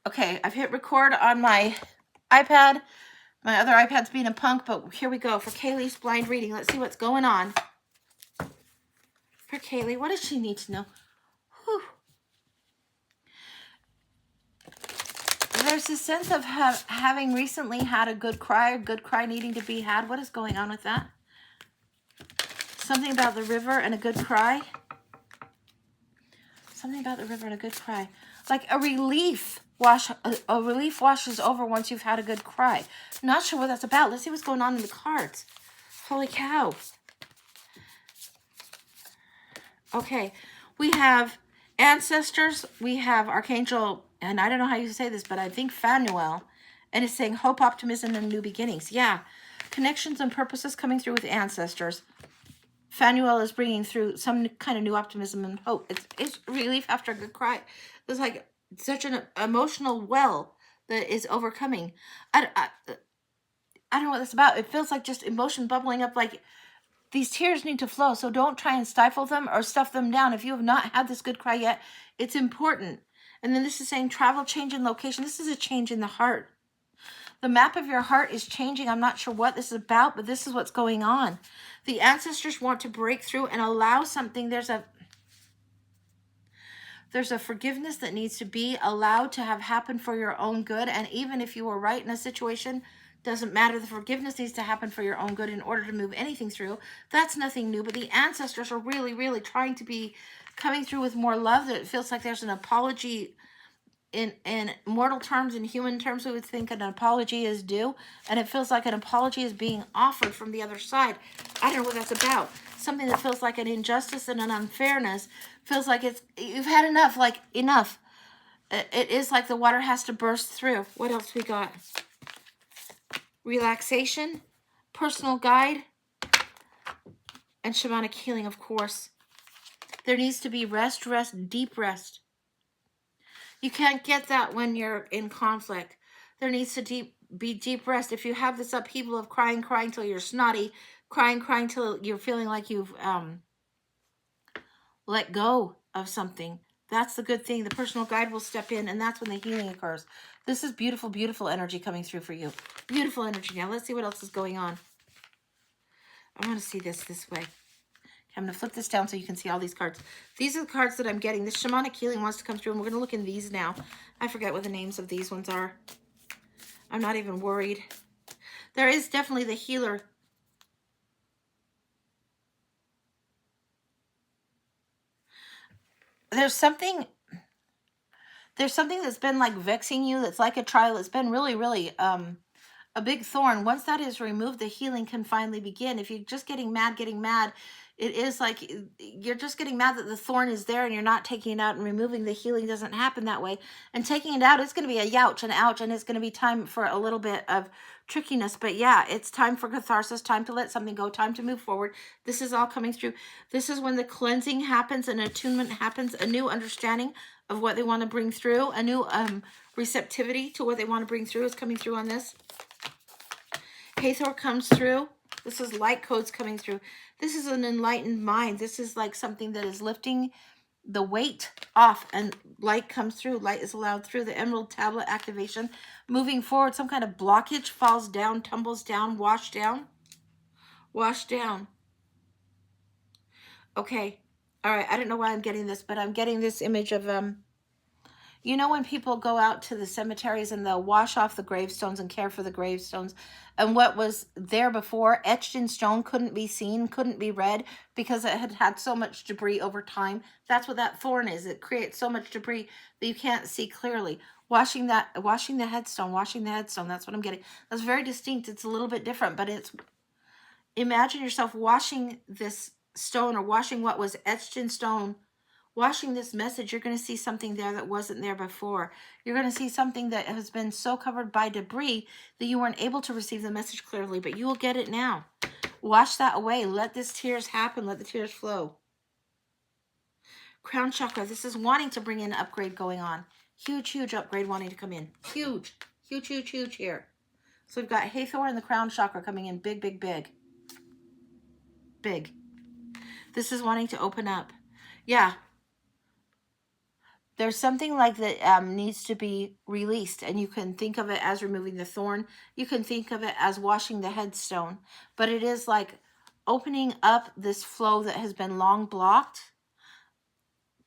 Okay, I've hit record on my iPad. My other iPad's being a punk, but here we go for Kaylee's blind reading. Let's see what's going on. For Kaylee, what does she need to know? Whew. There's a sense of having recently had a good cry needing to be had. What is going on with that? Something about the river and a good cry. Something about the river and a good cry. Like a relief washes over once you've had a good cry. Not sure what that's about. Let's see what's going on in the cards. Holy cow. Okay, we have ancestors. We have Archangel, and I don't know how you say this, but I think Phanuel, and it's saying hope, optimism, and new beginnings. Yeah, connections and purposes coming through with ancestors. Phanuel is bringing through some kind of new optimism and hope. It's relief after a good cry. It's like such an emotional well that is overcoming. I don't know what that's about. It feels like just emotion bubbling up. Like these tears need to flow. So don't try and stifle them or stuff them down. If you have not had this good cry yet, it's important. And then this is saying travel, change in location. This is a change in the heart. The map of your heart is changing. I'm not sure what this is about, but this is what's going on. The ancestors want to break through and allow something. There's a forgiveness that needs to be allowed to have happen for your own good. And even if you were right in a situation, doesn't matter. The forgiveness needs to happen for your own good in order to move anything through. That's nothing new, but the ancestors are really, really trying to be coming through with more love. That it feels like there's an apology in mortal terms, in human terms, we would think an apology is due, and it feels like an apology is being offered from the other side. I don't know what that's about. Something that feels like an injustice and an unfairness. Feels like you've had enough, like enough. It is like the water has to burst through. What else we got? Relaxation, personal guide, and shamanic healing, of course. There needs to be rest, deep rest. You can't get that when you're in conflict. There needs to be deep rest. If you have this upheaval of crying till you're snotty, crying till you're feeling like you've let go of something, that's the good thing. The personal guide will step in, and that's when the healing occurs. This is beautiful, beautiful energy coming through for you. Beautiful energy. Now let's see what else is going on. I want to see this way. I'm going to flip this down so you can see all these cards. These are the cards that I'm getting. This shamanic healing wants to come through, and we're going to look in these now. I forget what the names of these ones are. I'm not even worried. There is definitely the healer. There's something that's been like vexing you, that's like a trial. It's been really, really a big thorn. Once that is removed, the healing can finally begin. If you're just getting mad, it is like you're just getting mad that the thorn is there and you're not taking it out and removing. The healing doesn't happen that way. And taking it out, it's going to be a youch and ouch, and it's going to be time for a little bit of trickiness. But yeah, it's time for catharsis, time to let something go, time to move forward. This is all coming through. This is when the cleansing happens and attunement happens, a new understanding of what they want to bring through, a new receptivity to what they want to bring through is coming through on this. Hathor comes through. This is light codes coming through. This is an enlightened mind. This is like something that is lifting the weight off, and light comes through. Light is allowed through. The emerald tablet activation. Moving forward, some kind of blockage falls down, tumbles down, washed down. Washed down. Okay. All right. I don't know why I'm getting this, but I'm getting this image of you know when people go out to the cemeteries and they'll wash off the gravestones and care for the gravestones, and what was there before, etched in stone, couldn't be seen, couldn't be read because it had had so much debris over time. That's what that thorn is. It creates so much debris that you can't see clearly. Washing the headstone. That's what I'm getting. That's very distinct. It's a little bit different, but it's, imagine yourself washing this stone or washing what was etched in stone. Washing this message, you're going to see something there that wasn't there before. You're going to see something that has been so covered by debris that you weren't able to receive the message clearly, but you will get it now. Wash that away. Let this tears happen. Let the tears flow. Crown chakra. This is wanting to bring in an upgrade going on. Huge, huge upgrade wanting to come in. Huge, huge, huge, huge here. So we've got Hathor and the crown chakra coming in big, big, big. Big. This is wanting to open up. Yeah. there's something like that needs to be released, and you can think of it as removing the thorn. You can think of it as washing the headstone, but it is like opening up this flow that has been long blocked,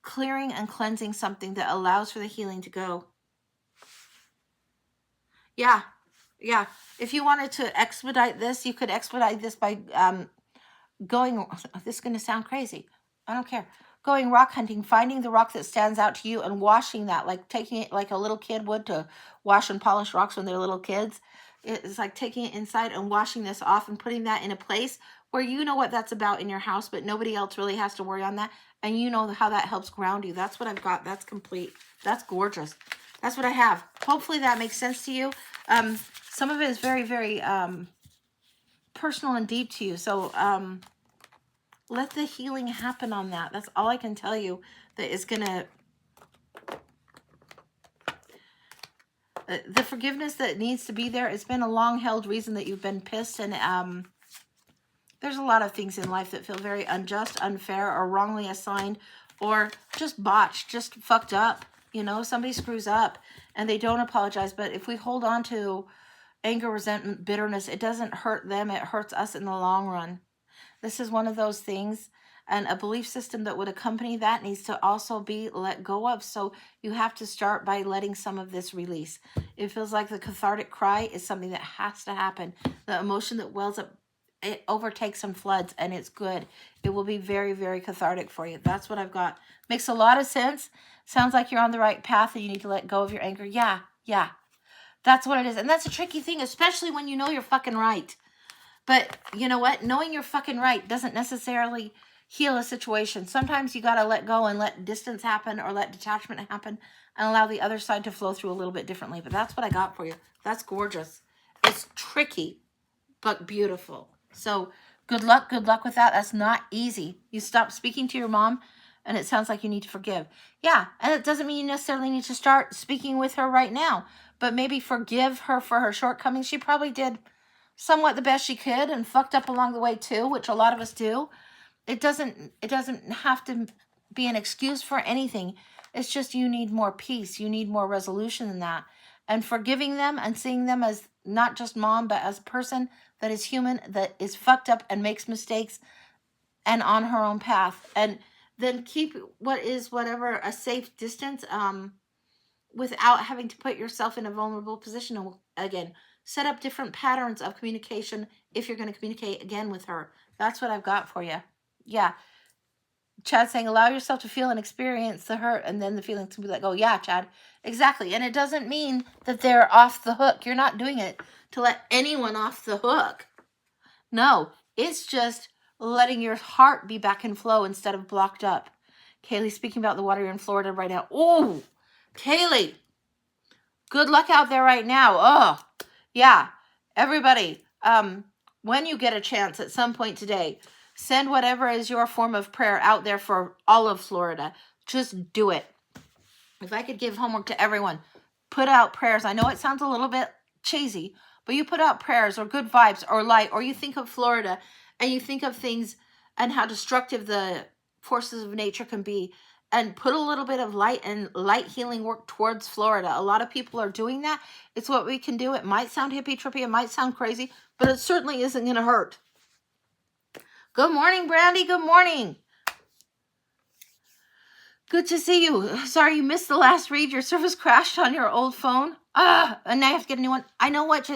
clearing and cleansing something that allows for the healing to go. Yeah, yeah. If you wanted to expedite this, you could expedite this by going, this is going to sound crazy. I don't care. Going rock hunting, finding the rock that stands out to you and washing that, like taking it like a little kid would to wash and polish rocks when they're little kids. It's like taking it inside and washing this off and putting that in a place where you know what that's about in your house, but nobody else really has to worry on that. And you know how that helps ground you. That's what I've got. That's complete. That's gorgeous. That's what I have. Hopefully that makes sense to you. Some of it is very, very personal and deep to you. So let the healing happen on that. That's all I can tell you that is going to... the forgiveness that needs to be there. It's been a long-held reason that you've been pissed. And there's a lot of things in life that feel very unjust, unfair, or wrongly assigned, or just botched, just fucked up. You know, somebody screws up and they don't apologize. But if we hold on to anger, resentment, bitterness, it doesn't hurt them. It hurts us in the long run. This is one of those things, and a belief system that would accompany that needs to also be let go of. So you have to start by letting some of this release. It feels like the cathartic cry is something that has to happen. The emotion that wells up, it overtakes and floods, and it's good. It will be very, very cathartic for you. That's what I've got. Makes a lot of sense. Sounds like you're on the right path and you need to let go of your anger. Yeah. That's what it is. And that's a tricky thing, especially when you know you're fucking right. But you know what? Knowing you're fucking right doesn't necessarily heal a situation. Sometimes you got to let go and let distance happen or let detachment happen and allow the other side to flow through a little bit differently. But that's what I got for you. That's gorgeous. It's tricky, but beautiful. So good luck with that. That's not easy. You stop speaking to your mom and it sounds like you need to forgive. Yeah, and it doesn't mean you necessarily need to start speaking with her right now, but maybe forgive her for her shortcomings. She probably did somewhat the best she could and fucked up along the way too, which a lot of us do. It doesn't have to be an excuse for anything. It's just you need more peace. You need more resolution than that. And forgiving them and seeing them as not just mom, but as a person that is human, that is fucked up and makes mistakes and on her own path. And then keep whatever a safe distance without having to put yourself in a vulnerable position. And again, set up different patterns of communication if you're going to communicate again with her. That's what I've got for you. Yeah. Chad saying, allow yourself to feel and experience the hurt, and then the feelings can be like, oh yeah, Chad, exactly. And it doesn't mean that they're off the hook. You're not doing it to let anyone off the hook. No, it's just letting your heart be back in flow instead of blocked up. Kaylee speaking about the water you're in Florida right now. Oh, Kaylee, good luck out there right now. Oh, yeah. Everybody, when you get a chance at some point today, send whatever is your form of prayer out there for all of Florida. Just do it. If I could give homework to everyone, put out prayers. I know it sounds a little bit cheesy, but you put out prayers or good vibes or light, or you think of Florida and you think of things and how destructive the forces of nature can be, and put a little bit of light and light healing work towards Florida. A lot of people are doing that. It's what we can do. It might sound hippie trippy. It might sound crazy, but it certainly isn't going to hurt. Good morning, Brandy. Good morning. Good to see you. Sorry you missed the last read. Your service crashed on your old phone. And now you have to get a new one. I know what.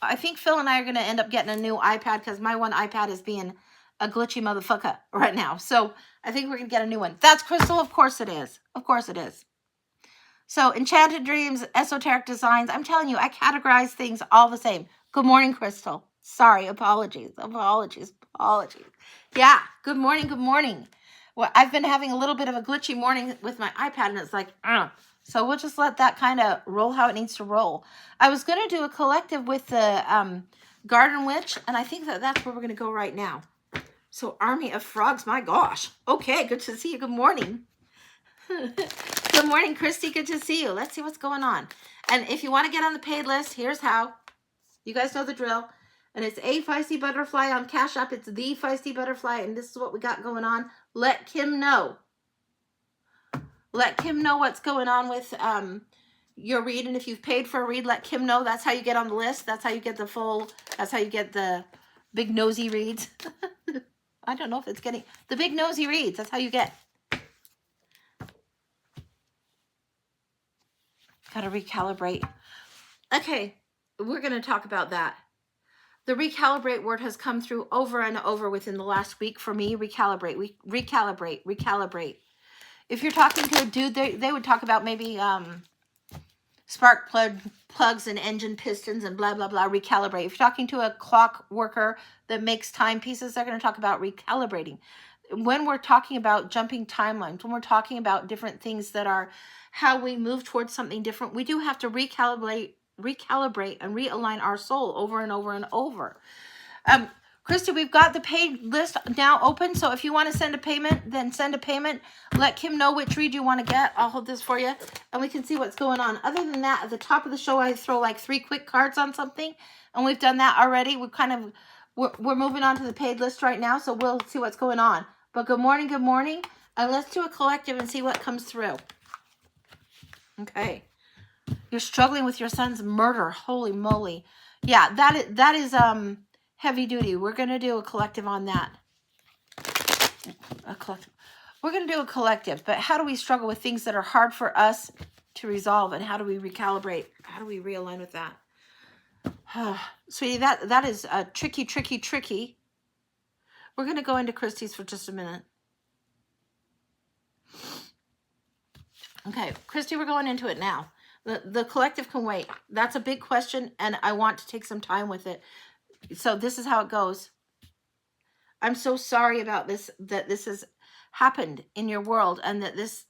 I think Phil and I are going to end up getting a new iPad because my one iPad is being a glitchy motherfucker right now. So I think we're going to get a new one. That's Crystal. Of course it is. Of course it is. So Enchanted Dreams, Esoteric Designs. I'm telling you, I categorize things all the same. Good morning, Crystal. Sorry. Apologies. Yeah. Good morning. Well, I've been having a little bit of a glitchy morning with my iPad, and it's like, So we'll just let that kind of roll how it needs to roll. I was going to do a collective with the Garden Witch, and I think that's where we're going to go right now. So Army of Frogs, my gosh. Okay, good to see you. Good morning. Good morning, Christy. Good to see you. Let's see what's going on. And if you want to get on the paid list, here's how. You guys know the drill. And it's A Feisty Butterfly on Cash App. It's the Feisty Butterfly, and this is what we got going on. Let Kim know. Let Kim know what's going on with your read. And if you've paid for a read, let Kim know. That's how you get on the list. That's how you get the full, that's how you get the big nosy reads. I don't know if it's getting, the big nosy reads. That's how you get. Got to recalibrate. Okay, we're going to talk about that. The recalibrate word has come through over and over within the last week for me. Recalibrate, recalibrate. If you're talking to a dude, they would talk about maybe spark plugs and engine pistons and blah, blah, blah, recalibrate. If you're talking to a clock worker that makes timepieces, they're going to talk about recalibrating. When we're talking about jumping timelines, when we're talking about different things that are how we move towards something different, we do have to recalibrate and realign our soul over and over and over. Christy, we've got the paid list now open, so if you want to send a payment, then send a payment. Let Kim know which read you want to get. I'll hold this for you, and we can see what's going on. Other than that, at the top of the show, I throw like 3 quick cards on something, and we've done that already. We're moving on to the paid list right now, so we'll see what's going on. But good morning, and let's do a collective and see what comes through. Okay. You're struggling with your son's murder. Holy moly. Yeah, that is heavy duty. We're going to do a collective on that. We're going to do a collective, but how do we struggle with things that are hard for us to resolve, and how do we recalibrate? How do we realign with that? Sweetie, that is tricky. We're going to go into Christie's for just a minute. Okay, Christy, we're going into it now. The collective can wait. That's a big question, and I want to take some time with it. So this is how it goes. I'm so sorry about this, that this has happened in your world, and that this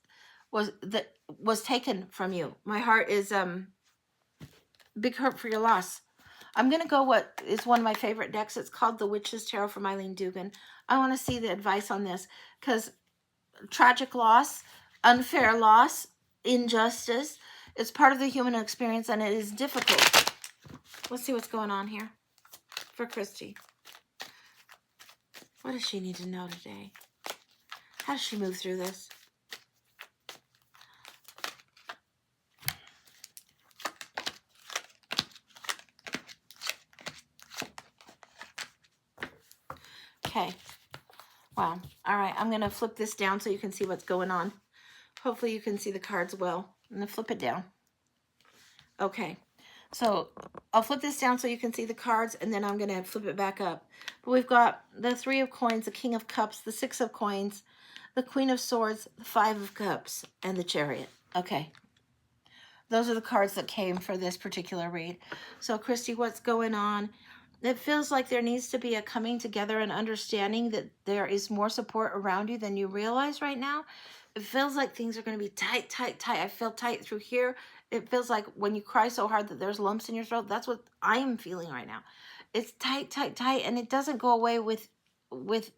was taken from you. My heart is big hurt for your loss. I'm going to go what is one of my favorite decks. It's called The Witch's Tarot from Eileen Dugan. I want to see the advice on this, because tragic loss, unfair loss, injustice, it's part of the human experience, and it is difficult. Let's see what's going on here for Christy. What does she need to know today? How does she move through this? Okay. Wow. All right. I'm going to flip this down so you can see what's going on. Hopefully you can see the cards well. I'm going to flip it down. Okay. So I'll flip this down so you can see the cards, and then I'm going to flip it back up. But we've got the 3 of Coins, the King of Cups, the 6 of Coins, the Queen of Swords, the 5 of Cups, and the Chariot. Okay. Those are the cards that came for this particular read. So Christy, what's going on? It feels like there needs to be a coming together and understanding that there is more support around you than you realize right now. It feels like things are going to be tight. I feel tight through here. It feels like when you cry so hard that there's lumps in your throat. That's what I am feeling right now. It's tight, and it doesn't go away with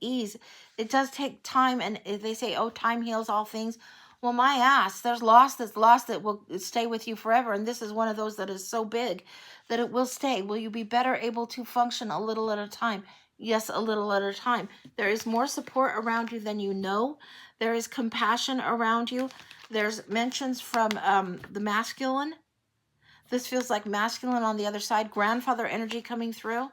ease. It does take time, and they say, oh, time heals all things. Well, my ass, there's loss that will stay with you forever, and this is one of those that is so big that it will stay. Will you be better able to function a little at a time? Yes, a little at a time. There is more support around you than you know. There is compassion around you. There's mentions from the masculine. This feels like masculine on the other side. Grandfather energy coming through.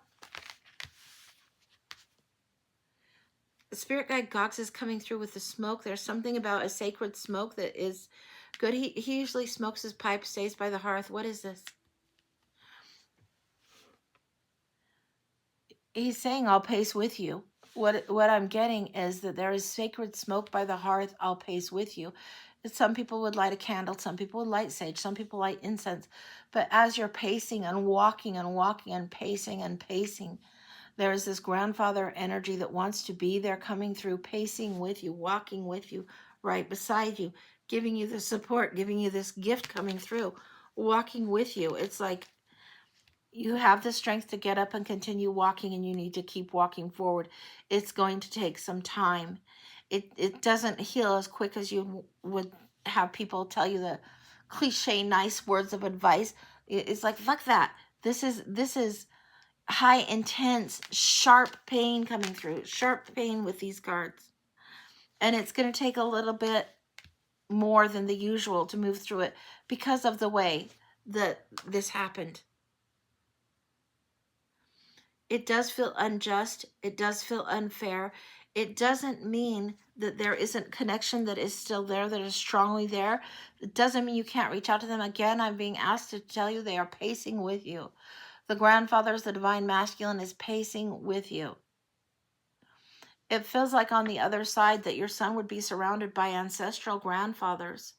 The spirit guide Gox is coming through with the smoke. There's something about a sacred smoke that is good. He usually smokes his pipe, stays by the hearth. What is this? He's saying, I'll pace with you. What I'm getting is that there is sacred smoke by the hearth. I'll pace with you. Some people would light a candle. Some people would light sage. Some people light incense. But as you're pacing and walking and pacing, there is this grandfather energy that wants to be there, coming through, pacing with you, walking with you, right beside you, giving you the support, giving you this gift coming through, walking with you. It's like you have the strength to get up and continue walking, and you need to keep walking forward. It's going to take some time. It doesn't heal as quick as you would have people tell you the cliche nice words of advice. It's like, fuck that. This is high intense sharp pain coming through, sharp pain with these cards, and it's going to take a little bit more than the usual to move through it because of the way that this happened. It does feel unjust. It does feel unfair. It doesn't mean that there isn't connection that is still there, that is strongly there. It doesn't mean you can't reach out to them. Again, I'm being asked to tell you they are pacing with you. The grandfathers, the divine masculine, is pacing with you. It feels like on the other side that your son would be surrounded by ancestral grandfathers.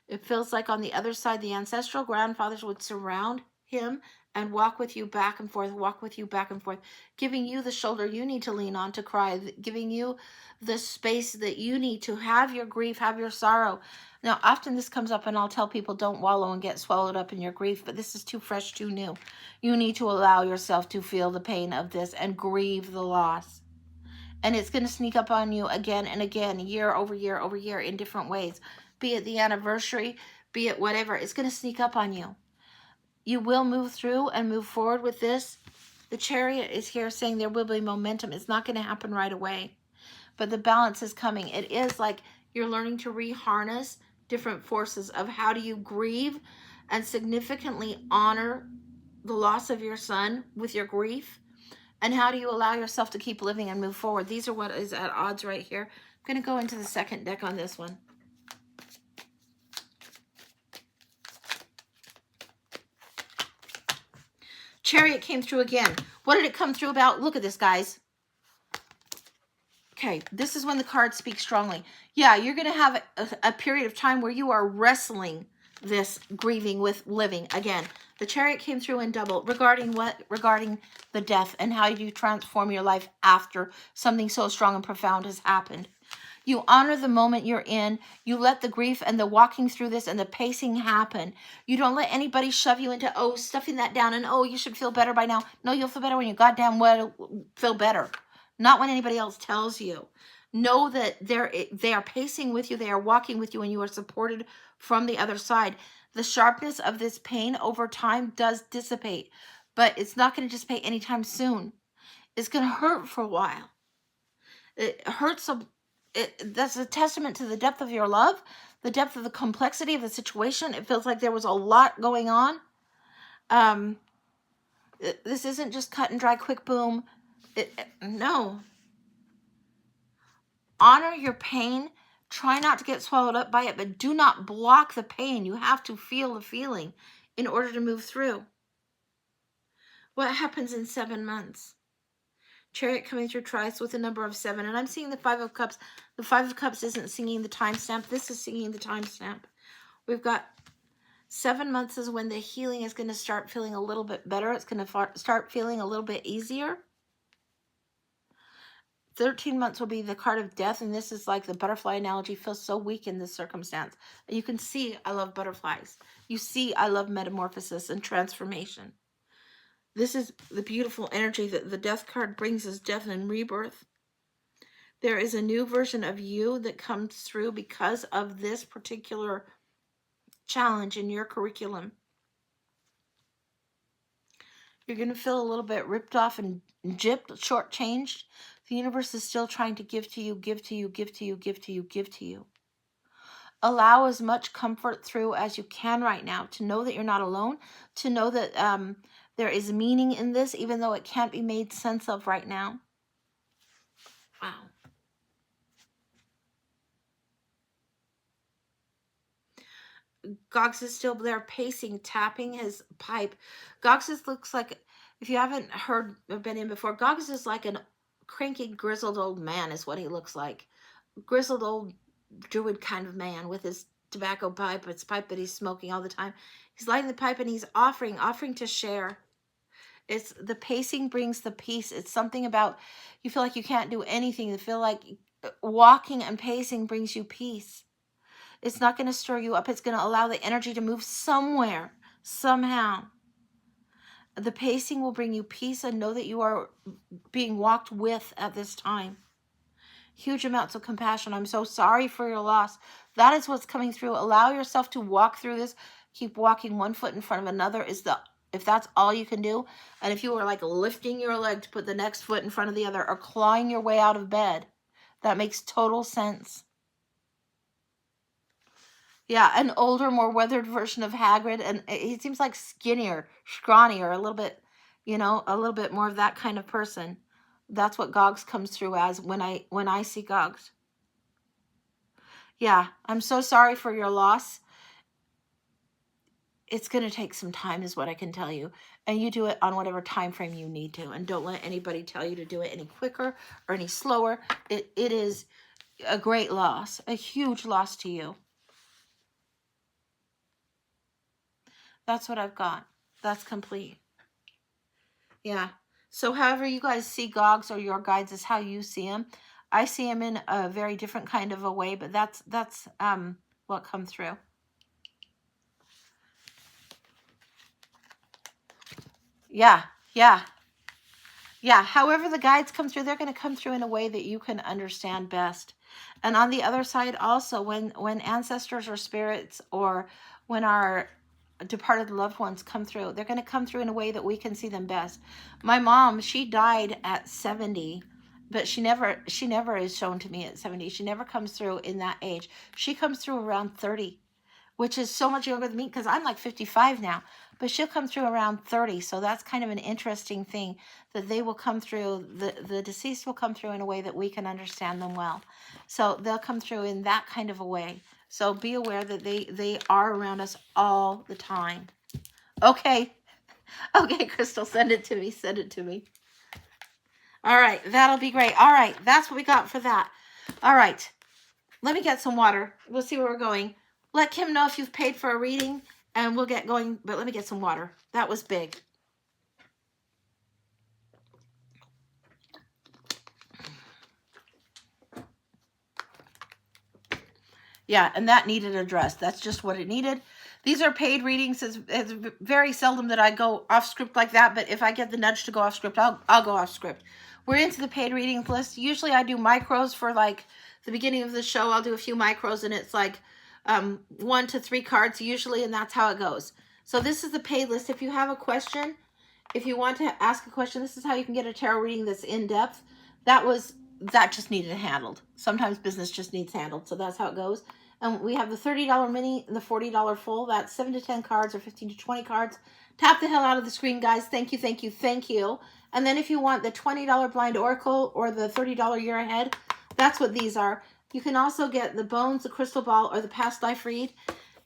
It feels like on the other side, the ancestral grandfathers would surround him and walk with you back and forth, walk with you back and forth, giving you the shoulder you need to lean on to cry, giving you the space that you need to have your grief, have your sorrow. Now, often this comes up and I'll tell people don't wallow and get swallowed up in your grief, but this is too fresh, too new. You need to allow yourself to feel the pain of this and grieve the loss. And it's going to sneak up on you again and again, year over year over year in different ways. Be it the anniversary, be it whatever, it's going to sneak up on you. You will move through and move forward with this. The Chariot is here saying there will be momentum. It's not going to happen right away, but the balance is coming. It is like you're learning to reharness different forces of how do you grieve and significantly honor the loss of your son with your grief, and how do you allow yourself to keep living and move forward. These are what is at odds right here. I'm going to go into the second deck on this one. Chariot came through again. What did it come through about? Look at this, guys. Okay, this is when the cards speak strongly. Yeah, you're going to have a period of time where you are wrestling this grieving with living. Again, the Chariot came through in double. Regarding what? Regarding the death and how you transform your life after something so strong and profound has happened. You honor the moment you're in. You let the grief and the walking through this and the pacing happen. You don't let anybody shove you into, oh, stuffing that down and, oh, you should feel better by now. No, you'll feel better when you goddamn well feel better. Not when anybody else tells you. Know that they are pacing with you. They are walking with you, and you are supported from the other side. The sharpness of this pain over time does dissipate, but it's not going to dissipate anytime soon. It's going to hurt for a while. It hurts. That's a testament to the depth of your love, the depth of the complexity of the situation. It feels like there was a lot going on. This isn't just cut and dry, quick boom. No. Honor your pain. Try not to get swallowed up by it, but do not block the pain. You have to feel the feeling in order to move through. What happens in 7 months? Chariot coming through twice with a number of 7. And I'm seeing the 5 of Cups. The 5 of Cups isn't singing the timestamp. This is singing the timestamp. We've got 7 months is when the healing is going to start feeling a little bit better. It's going to start feeling a little bit easier. 13 months will be the card of death. And this is like the butterfly analogy, feels so weak in this circumstance. And you can see I love butterflies. You see I love metamorphosis and transformation. This is the beautiful energy that the death card brings, is death and rebirth. There is a new version of you that comes through because of this particular challenge in your curriculum. You're going to feel a little bit ripped off and gypped, shortchanged. The universe is still trying to give to you, give to you, give to you, give to you, give to you. Allow as much comfort through as you can right now, to know that you're not alone, to know that there is meaning in this, even though it can't be made sense of right now. Wow. Gogs is still there pacing, tapping his pipe. Gogs looks like, if you haven't heard or been in before, Gogs is like a cranky, grizzled old man is what he looks like. Grizzled old druid kind of man with his tobacco pipe, his pipe that he's smoking all the time. He's lighting the pipe and he's offering to share. It's the pacing brings the peace. It's something about, you feel like you can't do anything. You feel like walking and pacing brings you peace. It's not going to stir you up. It's going to allow the energy to move somewhere, somehow. The pacing will bring you peace, and know that you are being walked with at this time. Huge amounts of compassion. I'm so sorry for your loss. That is what's coming through. Allow yourself to walk through this. Keep walking one foot in front of another, if that's all you can do. And if you were like lifting your leg to put the next foot in front of the other, or clawing your way out of bed, That makes total sense. Yeah, an older, more weathered version of Hagrid, and he seems like skinnier, scrawnier, a little bit, a little bit more of that kind of person. That's what Gogs comes through as when I see Gogs. Yeah, I'm so sorry for your loss. It's going to take some time is what I can tell you, and you do it on whatever time frame you need to, and don't let anybody tell you to do it any quicker or any slower. It is a great loss, a huge loss to you. That's what I've got. That's complete. Yeah. So however you guys see Gogs or your guides is how you see them. I see them in a very different kind of a way, but that's what come through. Yeah. Yeah. Yeah, however the guides come through, they're going to come through in a way that you can understand best. And on the other side also, when ancestors or spirits or when our departed loved ones come through, they're going to come through in a way that we can see them best. My mom, she died at 70, but she never is shown to me at 70. She never comes through in that age. She comes through around 30, which is so much younger than me because I'm like 55 now, but she'll come through around 30. So that's kind of an interesting thing that they will come through, the deceased will come through in a way that we can understand them well. So they'll come through in that kind of a way. So be aware that they are around us all the time. Okay. Okay, Crystal, send it to me. Send it to me. All right, that'll be great. All right, that's what we got for that. All right, let me get some water. We'll see where we're going. Let Kim know if you've paid for a reading, and we'll get going. But let me get some water. That was big. Yeah, and that needed addressed. That's just what it needed. These are paid readings. It's very seldom that I go off script like that, but if I get the nudge to go off script, I'll go off script. We're into the paid readings list. Usually I do micros for like the beginning of the show. I'll do a few micros, and it's like 1 to 3 cards usually, and that's how it goes. So this is the paid list. If you have a question, if you want to ask a question, this is how you can get a tarot reading that's in depth. That just needed handled. Sometimes business just needs handled, so that's how it goes. And we have the $30 mini and the $40 full. That's 7 to 10 cards or 15 to 20 cards. Tap the hell out of the screen, guys. Thank you, thank you, thank you. And then if you want the $20 blind oracle or the $30 year ahead, that's what these are. You can also get the bones, the crystal ball, or the past life read.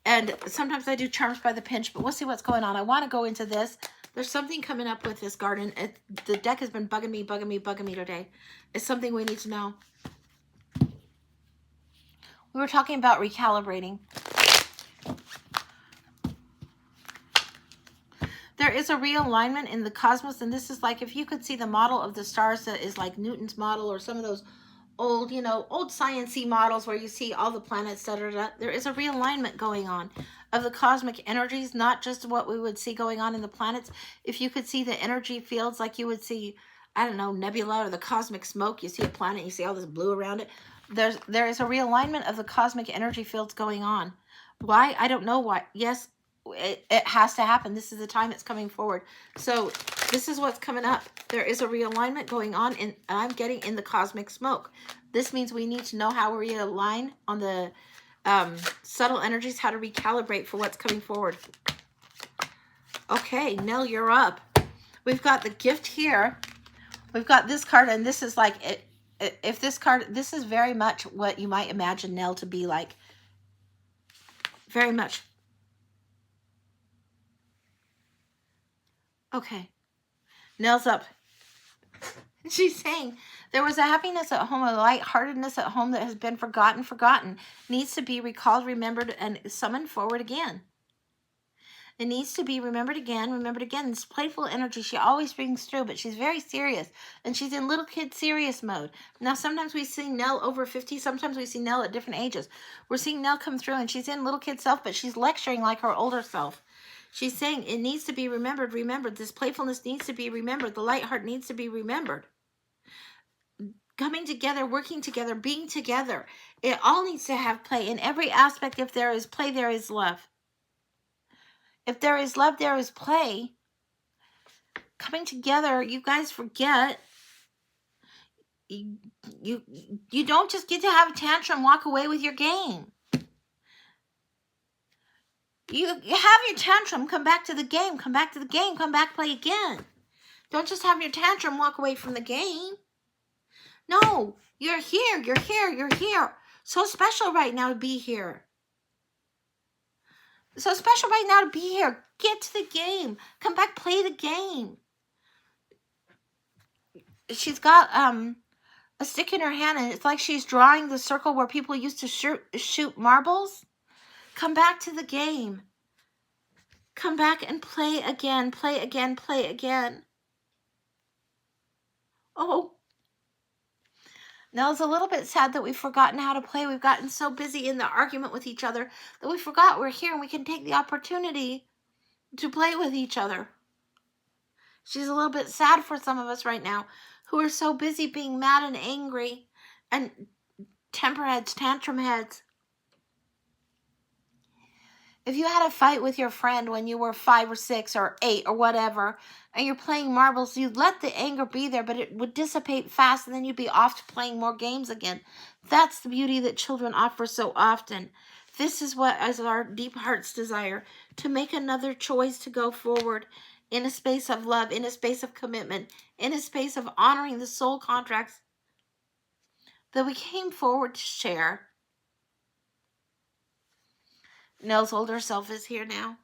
And sometimes I do charms by the pinch, but we'll see what's going on. I want to go into this. There's something coming up with this garden. The deck has been bugging me today. It's something we need to know. We were talking about recalibrating. There is a realignment in the cosmos, and this is like if you could see the model of the stars that is like Newton's model or some of those old, old science-y models where you see all the planets, there is a realignment going on of the cosmic energies, not just what we would see going on in the planets. If you could see the energy fields like you would see, I don't know, nebula or the cosmic smoke, you see a planet, you see all this blue around it. There is a realignment of the cosmic energy fields going on. Why? I don't know why. Yes, it has to happen. This is the time it's coming forward. So this is what's coming up. There is a realignment going on, and I'm getting in the cosmic smoke. This means we need to know how we realign on the subtle energies, how to recalibrate for what's coming forward. Okay, Nell, you're up. We've got the gift here. We've got this card, and this is like it. If this card, this is very much what you might imagine Nell to be like. Very much. Okay. Nell's up. She's saying there was a happiness at home, a lightheartedness at home that has been forgotten, needs to be recalled, remembered, and summoned forward again. It needs to be remembered again. This playful energy she always brings through, but she's very serious, and she's in little kid serious mode. Now, sometimes we see Nell over 50. Sometimes we see Nell at different ages. We're seeing Nell come through, and she's in little kid self, but she's lecturing like her older self. She's saying it needs to be remembered. This playfulness needs to be remembered. The light heart needs to be remembered. Coming together, working together, being together. It all needs to have play. In every aspect, if there is play, there is love. If there is love, there is play. Coming together, you guys forget. you don't just get to have a tantrum, walk away with your game. You have your tantrum, come back to the game, come back to the game, come back, play again. Don't just have your tantrum, walk away from the game. No, you're here, you're here, you're here. So special right now to be here. So special right now to be here. Get to the game. Come back, play the game. She's got a stick in her hand, and it's like she's drawing the circle where people used to shoot marbles. Come back to the game. Come back and play again, play again, play again. Oh. Now, it's a little bit sad that we've forgotten how to play. We've gotten so busy in the argument with each other that we forgot we're here and we can take the opportunity to play with each other. She's a little bit sad for some of us right now who are so busy being mad and angry and temper heads, tantrum heads. If you had a fight with your friend when you were 5 or 6 or 8 or whatever, and you're playing marbles, you'd let the anger be there, but it would dissipate fast, and then you'd be off to playing more games again. That's the beauty that children offer so often. This is what is our deep heart's desire, to make another choice to go forward in a space of love, in a space of commitment, in a space of honoring the soul contracts that we came forward to share. Nell's older self is here now.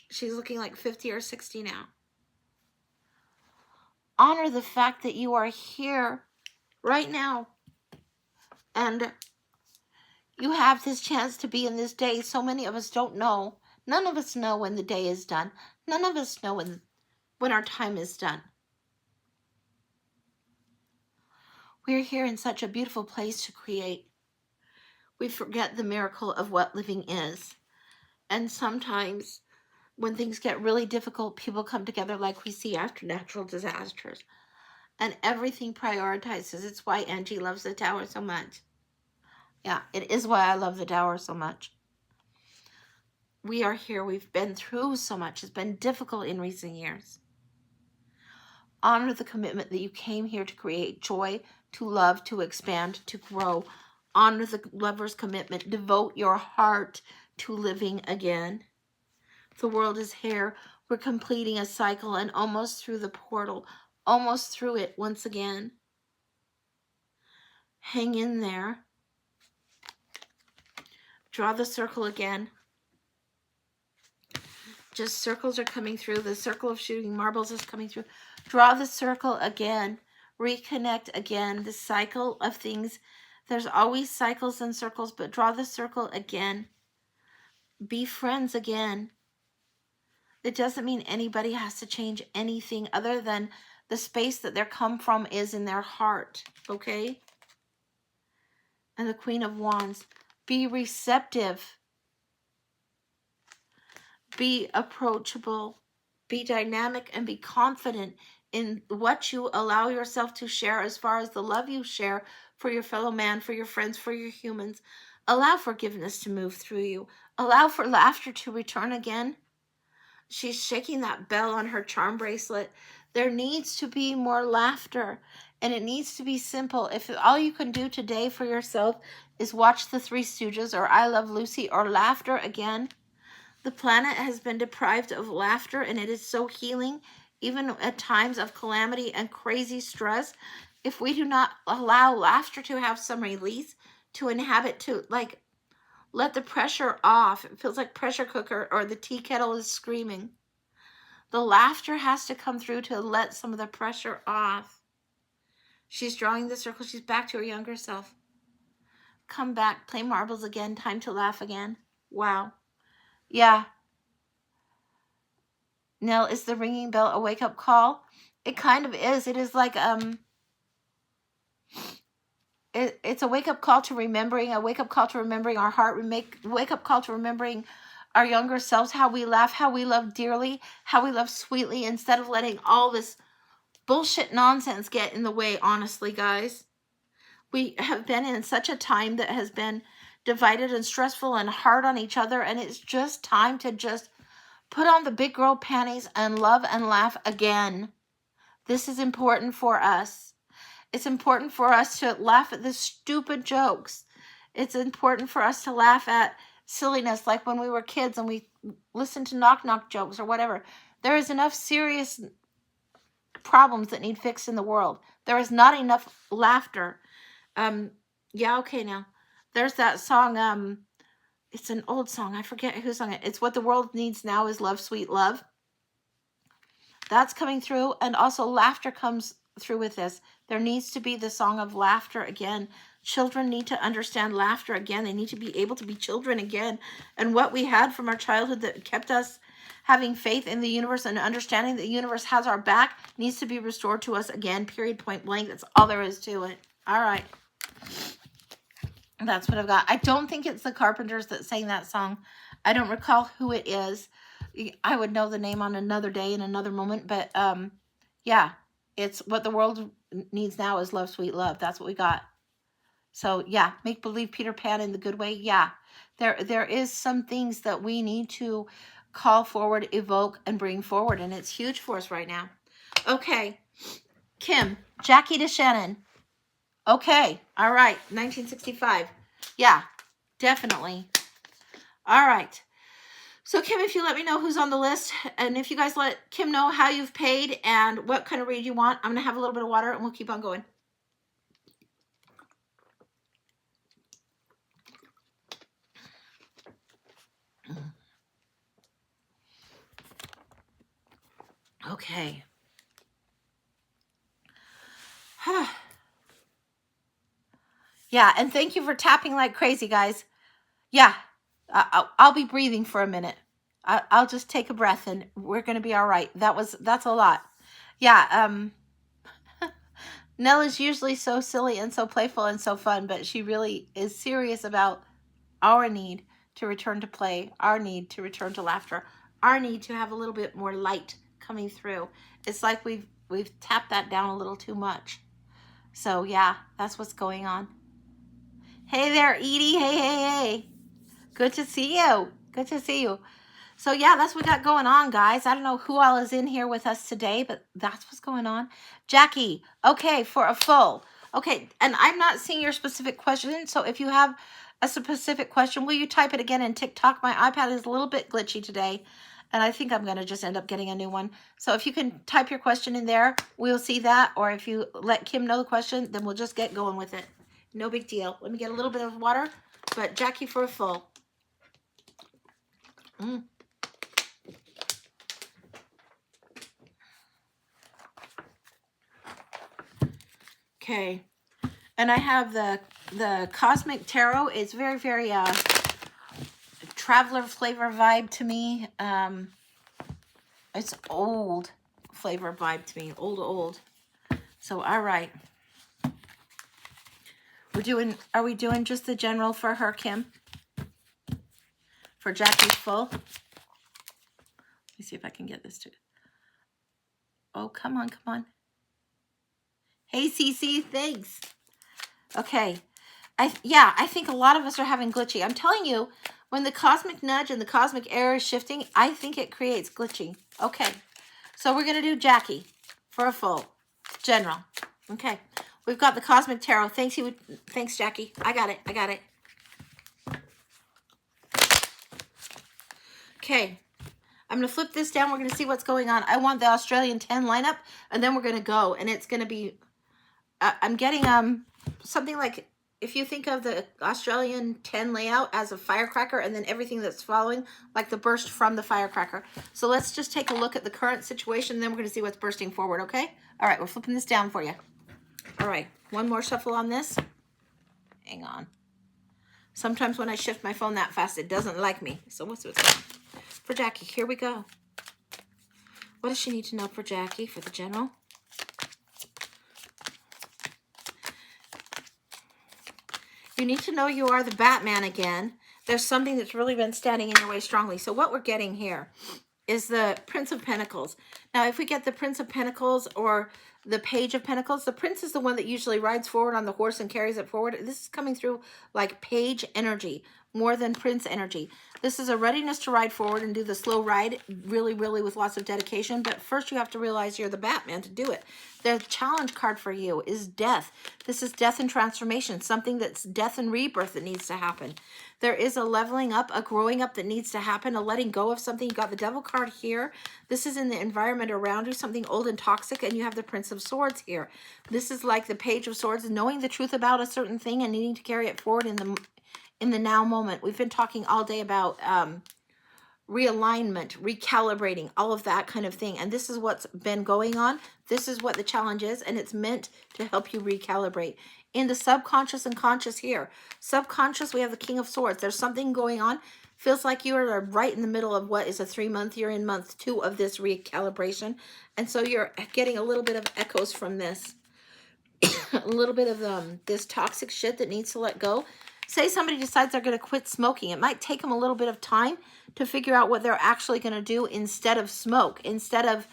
She's looking like 50 or 60 now. Honor the fact that you are here right now. And you have this chance to be in this day. So many of us don't know. None of us know when the day is done. None of us know when our time is done. We're here in such a beautiful place to create. We forget the miracle of what living is. And sometimes when things get really difficult, people come together like we see after natural disasters. And everything prioritizes. It's why Angie loves the Tower so much. Yeah, it is why I love the Tower so much. We are here. We've been through so much. It's been difficult in recent years. Honor the commitment that you came here to create joy, to love, to expand, to grow. Honor the lover's commitment. Devote your heart to living again. The world is here. We're completing a cycle and almost through the portal. Almost through it once again. Hang in there. Draw the circle again. Just circles are coming through. The circle of shooting marbles is coming through. Draw the circle again. Reconnect again. The cycle of things. There's always cycles and circles, but draw the circle again. Be friends again. It doesn't mean anybody has to change anything other than the space that they come from is in their heart, okay? And the Queen of Wands. Be receptive. Be approachable. Be dynamic and be confident in what you allow yourself to share as far as the love you share for your fellow man, for your friends, for your humans. Allow forgiveness to move through you. Allow for laughter to return again. She's shaking that bell on her charm bracelet. There needs to be more laughter, and it needs to be simple. If all you can do today for yourself is watch The Three Stooges or I Love Lucy or laughter again, the planet has been deprived of laughter, and it is so healing, even at times of calamity and crazy stress. If we do not allow laughter to have some release, to inhabit, to like let the pressure off. It feels like pressure cooker or the tea kettle is screaming. The laughter has to come through to let some of the pressure off. She's drawing the circle. She's back to her younger self. Come back, play marbles again. Time to laugh again. Wow. Yeah. Nell, is the ringing bell a wake-up call? It kind of is. It is like it's a wake-up call to remembering, a wake-up call to remembering our heart, wake-up call to remembering our younger selves, how we laugh, how we love dearly, how we love sweetly, instead of letting all this bullshit nonsense get in the way, honestly, guys. We have been in such a time that has been divided and stressful and hard on each other, and it's just time to just put on the big girl panties and love and laugh again. This is important for us. It's important for us to laugh at the stupid jokes. It's important for us to laugh at silliness, like when we were kids and we listened to knock knock jokes or whatever. There is enough serious problems that need fixed in the world. There is not enough laughter. Yeah, okay now. There's that song, it's an old song. I forget who sung it. It's What the World Needs Now is Love, Sweet Love. That's coming through, and also laughter comes through with this. There needs to be the song of laughter again. Children need to understand laughter again. They need to be able to be children again. And what we had from our childhood that kept us having faith in the universe and understanding that the universe has our back needs to be restored to us again, period, point blank. That's all there is to it. All right. That's what I've got. I don't think it's the Carpenters that sang that song. I don't recall who it is. I would know the name on another day in another moment. But yeah, it's What the World Needs Now is Love, Sweet Love. That's what we got. So yeah, make believe Peter Pan in the good way. Yeah, there is some things that we need to call forward, evoke, and bring forward. And it's huge for us right now. Okay, Kim, Jackie to Shannon. Okay, all right, 1965. Yeah, definitely. All right. So Kim, if you let me know who's on the list, and if you guys let Kim know how you've paid and what kind of read you want, I'm going to have a little bit of water and we'll keep on going. Okay. Yeah, and thank you for tapping like crazy, guys. Yeah, I'll be breathing for a minute. I'll just take a breath and we're going to be all right. That's a lot. Yeah, Nella's usually so silly and so playful and so fun, but she really is serious about our need to return to play, our need to return to laughter, our need to have a little bit more light coming through. It's like we've tapped that down a little too much. So yeah, that's what's going on. Hey there, Edie. Hey. Good to see you. Good to see you. So yeah, that's what we got going on, guys. I don't know who all is in here with us today, but that's what's going on. Jackie, okay, for a full. Okay, and I'm not seeing your specific question, so if you have a specific question, will you type it again in TikTok? My iPad is a little bit glitchy today, and I think I'm going to just end up getting a new one. So if you can type your question in there, we'll see that. Or if you let Kim know the question, then we'll just get going with it. No big deal. Let me get a little bit of water, but Jackie for a full. Okay, and I have the Cosmic Tarot. It's very, very traveler flavor vibe to me. It's old flavor vibe to me, old. So all right, are we doing just the general for her, Kim? For Jackie's full? Let me see if I can get this to. Oh, come on. Hey, Cece, thanks. Okay. I think a lot of us are having glitchy. I'm telling you, when the cosmic nudge and the cosmic air is shifting, I think it creates glitching. Okay. So we're going to do Jackie for a full. General. Okay. We've got the Cosmic Tarot. Thanks, Jackie. I got it. Okay. I'm going to flip this down. We're going to see what's going on. I want the Australian 10 lineup, and then we're going to go. And it's going to be... I'm getting something like, if you think of the Australian 10 layout as a firecracker and then everything that's following, like the burst from the firecracker. So let's just take a look at the current situation, and then we're going to see what's bursting forward, okay? All right, we're flipping this down for you. All right, one more shuffle on this. Hang on. Sometimes when I shift my phone that fast, it doesn't like me. So what's going on? For Jackie, here we go. What does she need to know for Jackie, for the general? You need to know you are the Batman again. There's something that's really been standing in your way strongly. So what we're getting here is the Prince of Pentacles. Now, if we get the Prince of Pentacles or the Page of Pentacles. The Prince is the one that usually rides forward on the horse and carries it forward. This is coming through like Page energy more than Prince energy. This is a readiness to ride forward and do the slow ride really, really with lots of dedication. But first you have to realize you're the Batman to do it. The challenge card for you is death. This is death and transformation, something that's death and rebirth that needs to happen. There is a leveling up, a growing up that needs to happen, a letting go of something. You got the Devil card here. This is in the environment around you, something old and toxic, and you have the Prince of Swords here. This is like the Page of Swords, knowing the truth about a certain thing and needing to carry it forward in the now moment. We've been talking all day about realignment, recalibrating, all of that kind of thing. And this is what's been going on. This is what the challenge is, and it's meant to help you recalibrate. In the subconscious and conscious here. Subconscious, we have the King of Swords. There's something going on. Feels like you are right in the middle of what is a 3-month. You're in month 2 of this recalibration. And so you're getting a little bit of echoes from this. A little bit of this toxic shit that needs to let go. Say somebody decides they're going to quit smoking. It might take them a little bit of time to figure out what they're actually going to do instead of smoke. Instead of,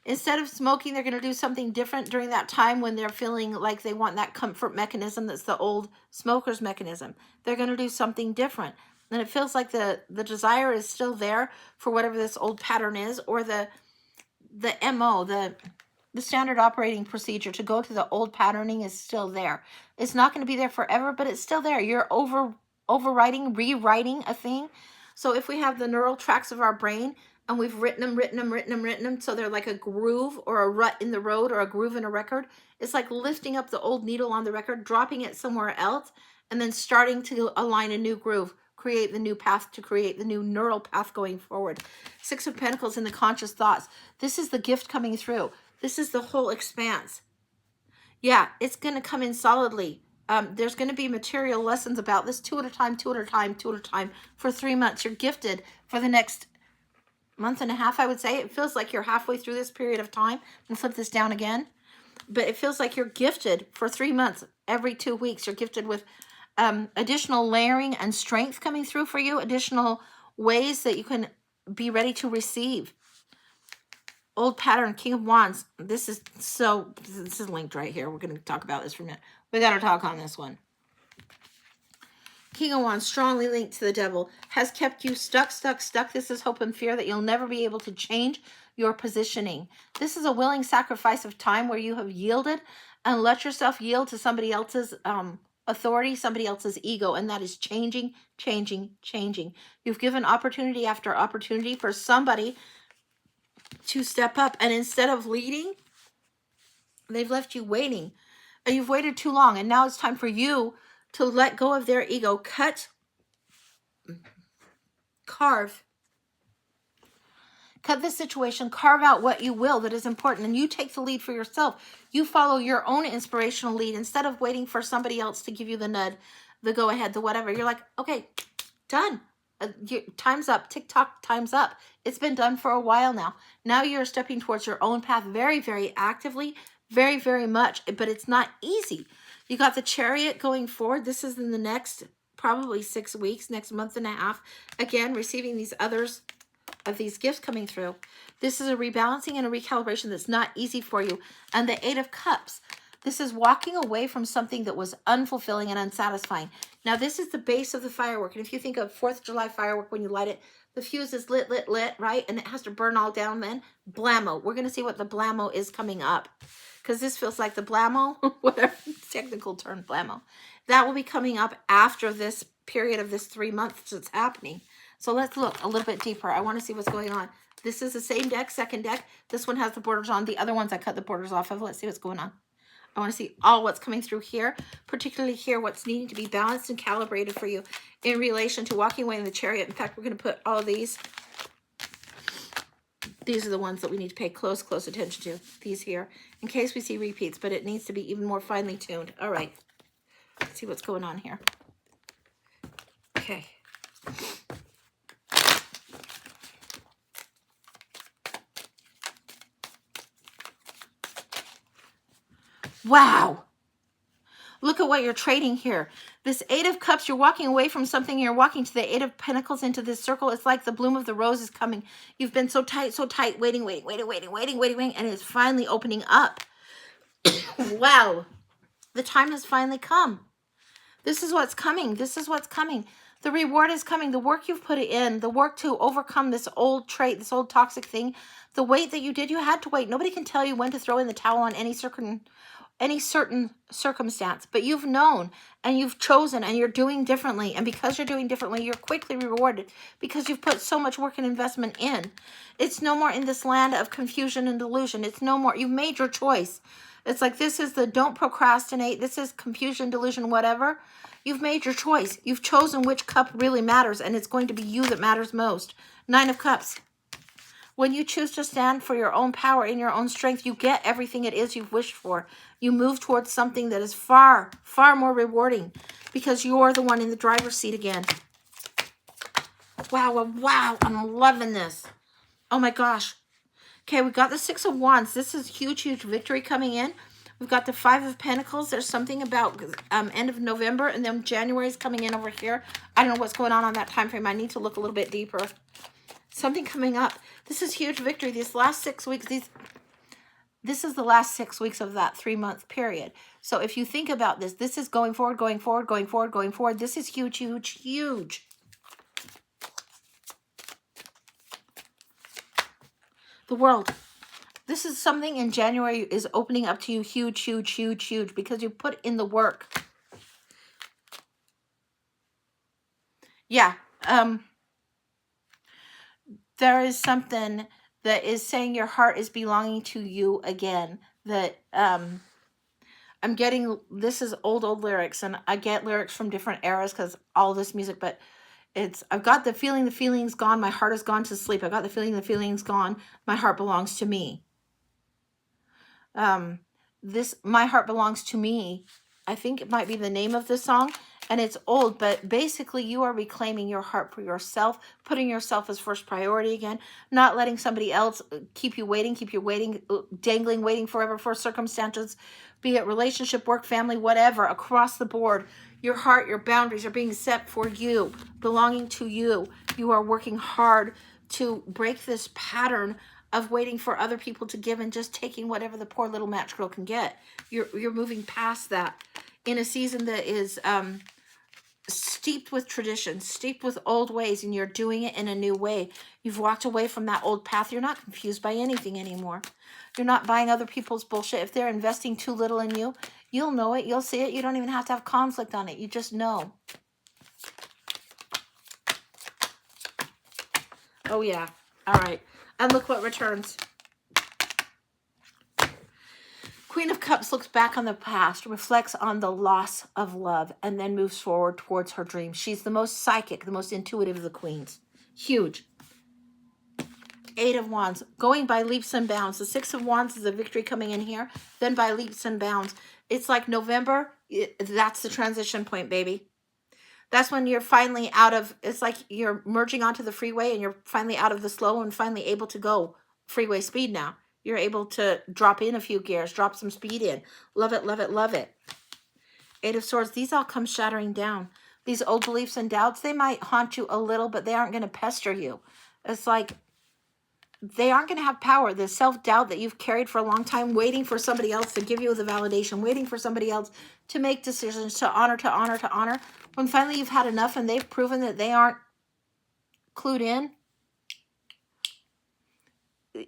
instead of smoking, they're going to do something different during that time when they're feeling like they want that comfort mechanism that's the old smoker's mechanism. They're going to do something different. And it feels like the desire is still there for whatever this old pattern is, or the MO, the standard operating procedure to go to the old patterning is still there. It's not going to be there forever, but it's still there. You're overriding, rewriting a thing. So if we have the neural tracks of our brain and we've written them, so they're like a groove or a rut in the road or a groove in a record, it's like lifting up the old needle on the record, dropping it somewhere else, and then starting to align a new groove, create the new path, to create the new neural path going forward. 6 of Pentacles in the conscious thoughts. This is the gift coming through. This is the whole expanse. Yeah, it's going to come in solidly. There's going to be material lessons about this 2 at a time, 2 at a time, 2 at a time for 3 months. You're gifted for the next month and a half, I would say. It feels like you're halfway through this period of time. I'm going to flip this down again. But it feels like you're gifted for 3 months. Every 2 weeks, you're gifted with additional layering and strength coming through for you. Additional ways that you can be ready to receive. Old pattern, King of Wands. This is linked right here. We're going to talk about this for a minute. We got to talk on this one. King of Wands, strongly linked to the Devil, has kept you stuck. This is hope and fear that you'll never be able to change your positioning. This is a willing sacrifice of time where you have yielded and let yourself yield to somebody else's authority, somebody else's ego, and that is changing. You've given opportunity after opportunity for somebody to step up, and instead of leading, they've left you waiting, and you've waited too long, and now it's time for you to let go of their ego, cut the situation, carve out what you will that is important, and you take the lead for yourself. You follow your own inspirational lead instead of waiting for somebody else to give you the nud, the go ahead, the whatever. You're like, okay, done. Time's up. TikTok, time's up. It's been done for a while now. Now you're stepping towards your own path very, very actively, very, very much, but it's not easy. You got the Chariot going forward. This is in the next probably 6 weeks, next month and a half. Again, receiving these others of these gifts coming through. This is a rebalancing and a recalibration that's not easy for you. And the 8 of Cups. This is walking away from something that was unfulfilling and unsatisfying. Now, this is the base of the firework. And if you think of 4th of July firework, when you light it, the fuse is lit, right? And it has to burn all down then. Blammo. We're going to see what the blammo is coming up. Because this feels like the blammo, whatever technical term, blammo. That will be coming up after this period of this 3 months that's happening. So let's look a little bit deeper. I want to see what's going on. This is the same deck, second deck. This one has the borders on. The other ones I cut the borders off of. Let's see what's going on. I want to see all what's coming through here, particularly here, what's needing to be balanced and calibrated for you in relation to walking away in the Chariot. In fact, we're going to put all of these. These are the ones that we need to pay close attention to. These here, in case we see repeats, but it needs to be even more finely tuned. All right. Let's see what's going on here. Okay. Wow. Look at what you're trading here. This Eight of Cups, you're walking away from something. You're walking to the Eight of Pentacles into this circle. It's like the bloom of the rose is coming. You've been so tight, waiting, and it's finally opening up. Wow. The time has finally come. This is what's coming. This is what's coming. The reward is coming. The work you've put in, the work to overcome this old trait, this old toxic thing, the wait that you did, you had to wait. Nobody can tell you when to throw in the towel on any certain circumstance, but you've known and you've chosen and you're doing differently. And because you're doing differently, you're quickly rewarded because you've put so much work and investment in. It's no more in this land of confusion and delusion. It's no more. You've made your choice. It's like, this is the don't procrastinate. This is confusion, delusion, whatever. You've made your choice. You've chosen which cup really matters, and it's going to be you that matters most. Nine of Cups. When you choose to stand for your own power and your own strength, you get everything it is you've wished for. You move towards something that is far, far more rewarding because you're the one in the driver's seat again. Wow, wow, I'm loving this. Oh my gosh. Okay, we got the Six of Wands. This is huge, huge victory coming in. We've got the Five of Pentacles. There's something about end of November, and then January is coming in over here. I don't know what's going on that time frame. I need to look a little bit deeper. Something coming up. This is huge victory. These last 6 weeks, this is the last 6 weeks of that 3-month period. So if you think about this, this is going forward, going forward, going forward, going forward. This is huge, huge, huge. The World. This is something in January is opening up to you huge, huge, huge, huge because you put in the work. Yeah. There is something that is saying your heart is belonging to you again. That I'm getting, this is old lyrics, and I get lyrics from different eras because all this music, but I've got the feeling's gone, my heart has gone to sleep. I've got the feeling's gone, my heart belongs to me. My heart belongs to me. I think it might be the name of the song, and it's old, but basically you are reclaiming your heart for yourself, putting yourself as first priority again, not letting somebody else keep you waiting, dangling, waiting forever for circumstances, be it relationship, work, family, whatever, across the board. Your heart, your boundaries are being set for you, belonging to you. You are working hard to break this pattern of waiting for other people to give and just taking whatever the poor little match girl can get. You're moving past that in a season that is steeped with tradition, steeped with old ways, and you're doing it in a new way. You've walked away from that old path. You're not confused by anything anymore. You're not buying other people's bullshit. If they're investing too little in you, you'll know it. You'll see it. You don't even have to have conflict on it. You just know. Oh, yeah. All right. And look what returns. Queen of Cups looks back on the past, reflects on the loss of love, and then moves forward towards her dream. She's the most psychic, the most intuitive of the queens. Huge. Eight of Wands, going by leaps and bounds. The Six of Wands is a victory coming in here, then by leaps and bounds. It's like November, that's the transition point, baby. That's when you're finally out of, it's like you're merging onto the freeway and you're finally out of the slow and finally able to go freeway speed now. You're able to drop in a few gears, drop some speed in. Love it, love it, love it. Eight of Swords, these all come shattering down. These old beliefs and doubts, they might haunt you a little, but they aren't going to pester you. It's like they aren't going to have power. The self-doubt that you've carried for a long time, waiting for somebody else to give you the validation, waiting for somebody else to make decisions, to honor. When finally you've had enough and they've proven that they aren't clued in,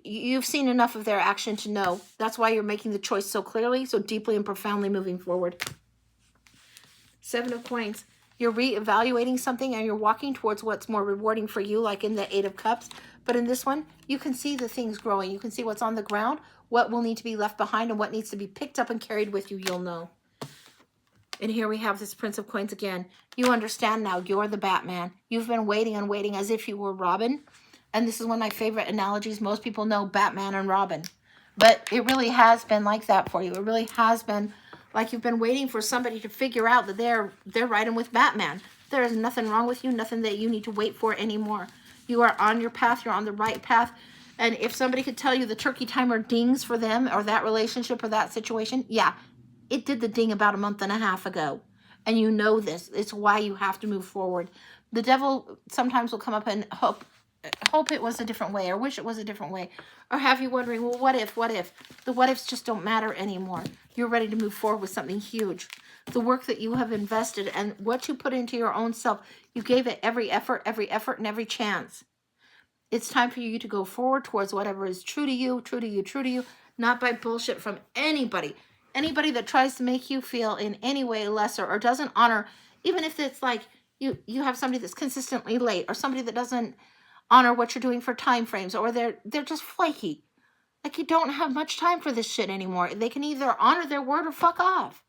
you've seen enough of their action to know. That's why you're making the choice so clearly, so deeply and profoundly moving forward. Seven of Coins. You're reevaluating something and you're walking towards what's more rewarding for you, like in the Eight of Cups. But in this one, you can see the things growing. You can see what's on the ground, what will need to be left behind, and what needs to be picked up and carried with you. You'll know. And here we have this Prince of Coins again. You understand now. You're the Batman. You've been waiting and waiting as if you were Robin. And this is one of my favorite analogies. Most people know Batman and Robin. But it really has been like that for you. It really has been like you've been waiting for somebody to figure out that they're riding with Batman. There is nothing wrong with you. Nothing that you need to wait for anymore. You are on your path. You're on the right path. And if somebody could tell you the turkey timer dings for them or that relationship or that situation, yeah, It did the ding about a month and a half ago. And you know this. It's why you have to move forward. The devil sometimes will come up and hope it was a different way, or wish it was a different way, or have you wondering, well, what if? The what ifs just don't matter anymore. You're ready to move forward with something huge. The work that you have invested and what you put into your own self, you gave it every effort and every chance. It's time for you to go forward towards whatever is true to you, not by bullshit from anybody. Anybody that tries to make you feel in any way lesser or doesn't honor, even if it's like you have somebody that's consistently late, or somebody that doesn't honor what you're doing for time frames, or they're just flaky. Like, you don't have much time for this shit anymore. They can either honor their word or fuck off.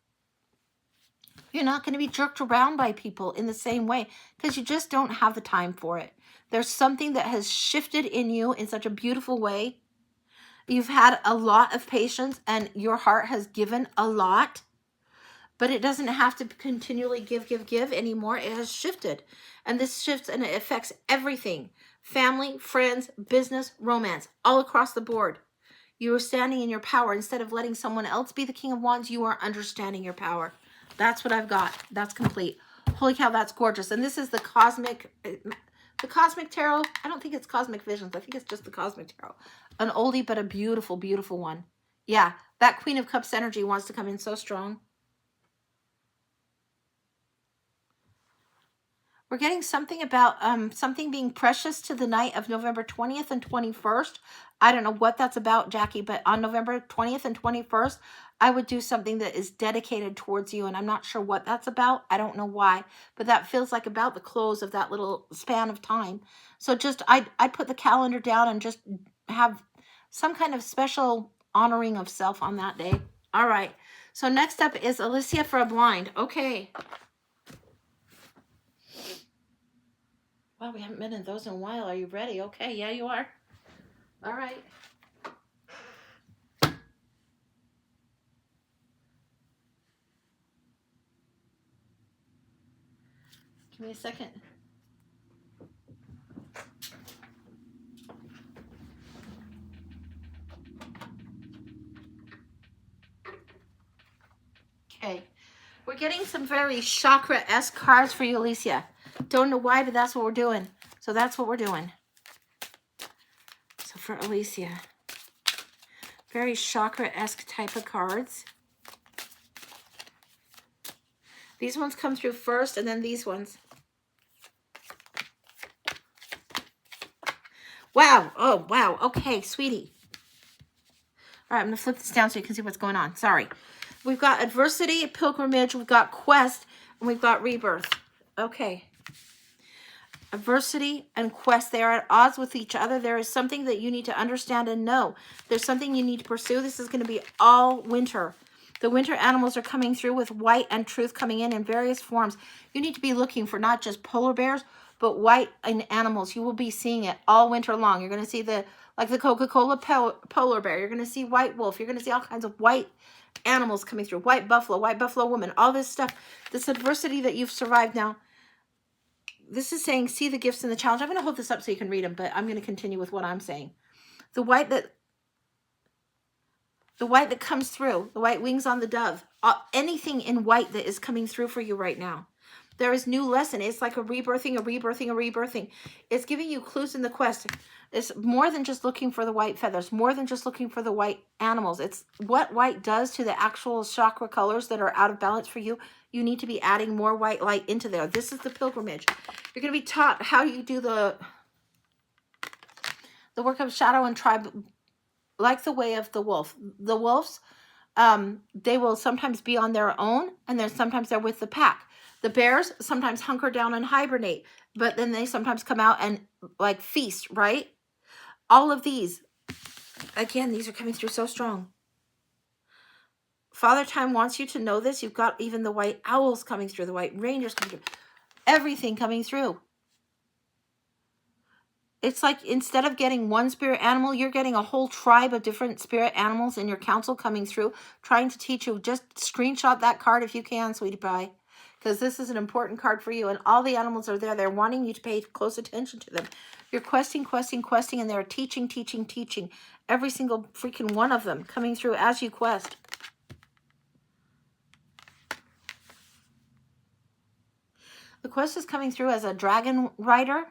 You're not going to be jerked around by people in the same way, because you just don't have the time for it. There's something that has shifted in you in such a beautiful way. You've had a lot of patience and your heart has given a lot, but it doesn't have to continually give anymore. It has shifted, and this shifts and it affects everything. Family, friends, business, romance, all across the board. You are standing in your power. Instead of letting someone else be the King of Wands, you are understanding your power. That's what I've got. That's complete. Holy cow, that's gorgeous. And this is the Cosmic Tarot. I don't think it's Cosmic Visions. I think it's just the Cosmic Tarot. An oldie, but a beautiful, beautiful one. Yeah, that Queen of Cups energy wants to come in so strong. We're getting something about something being precious to the night of November 20th and 21st. I don't know what that's about, Jackie, but on November 20th and 21st, I would do something that is dedicated towards you, and I'm not sure what that's about. I don't know why, but that feels like about the close of that little span of time. So just, I'd put the calendar down and just have some kind of special honoring of self on that day. All right. So next up is Alicia for a blind. Okay. Wow, we haven't been in those in a while. Are you ready? Okay, yeah, you are. All right. Give me a second. Okay. We're getting some very chakra-esque cards for you, Alicia. Don't know why, but that's what we're doing. So that's what we're doing. So for Alicia, very chakra-esque type of cards. These ones come through first, and then these ones. Wow. Oh, wow. Okay, sweetie. All right, I'm going to flip this down so you can see what's going on. Sorry. We've got adversity, pilgrimage, we've got quest, and we've got rebirth. Okay. Adversity and quest, they are at odds with each other. There is something that you need to understand and know. There's something you need to pursue. This is going to be all winter. The winter animals are coming through with white and truth coming in various forms. You need to be looking for not just polar bears, but white and animals. You will be seeing it all winter long. You're going to see the Coca-Cola polar bear. You're going to see white wolf. You're going to see all kinds of white animals coming through. White buffalo woman, all this stuff. This adversity that you've survived now. This is saying, see the gifts in the challenge. I'm going to hold this up so you can read them, but I'm going to continue with what I'm saying. The white that comes through, the white wings on the dove, anything in white that is coming through for you right now. There is new lesson. It's like a rebirthing. It's giving you clues in the quest. It's more than just looking for the white feathers, more than just looking for the white animals. It's what white does to the actual chakra colors that are out of balance for you. You need to be adding more white light into there. This is the pilgrimage. You're going to be taught how you do the work of shadow and tribe, like the way of the wolf. The wolves, they will sometimes be on their own, and then sometimes they're with the pack. The bears sometimes hunker down and hibernate, but then they sometimes come out and like feast, right? All of these, again, these are coming through so strong. Father Time wants you to know this. You've got even the white owls coming through, the white rangers coming through, everything coming through. It's like instead of getting one spirit animal, you're getting a whole tribe of different spirit animals in your council coming through, trying to teach you. Just screenshot that card if you can, sweetie pie, because this is an important card for you. And all the animals are there. They're wanting you to pay close attention to them. You're questing, and they're teaching. Every single freaking one of them coming through as you quest. The quest is coming through as a dragon rider.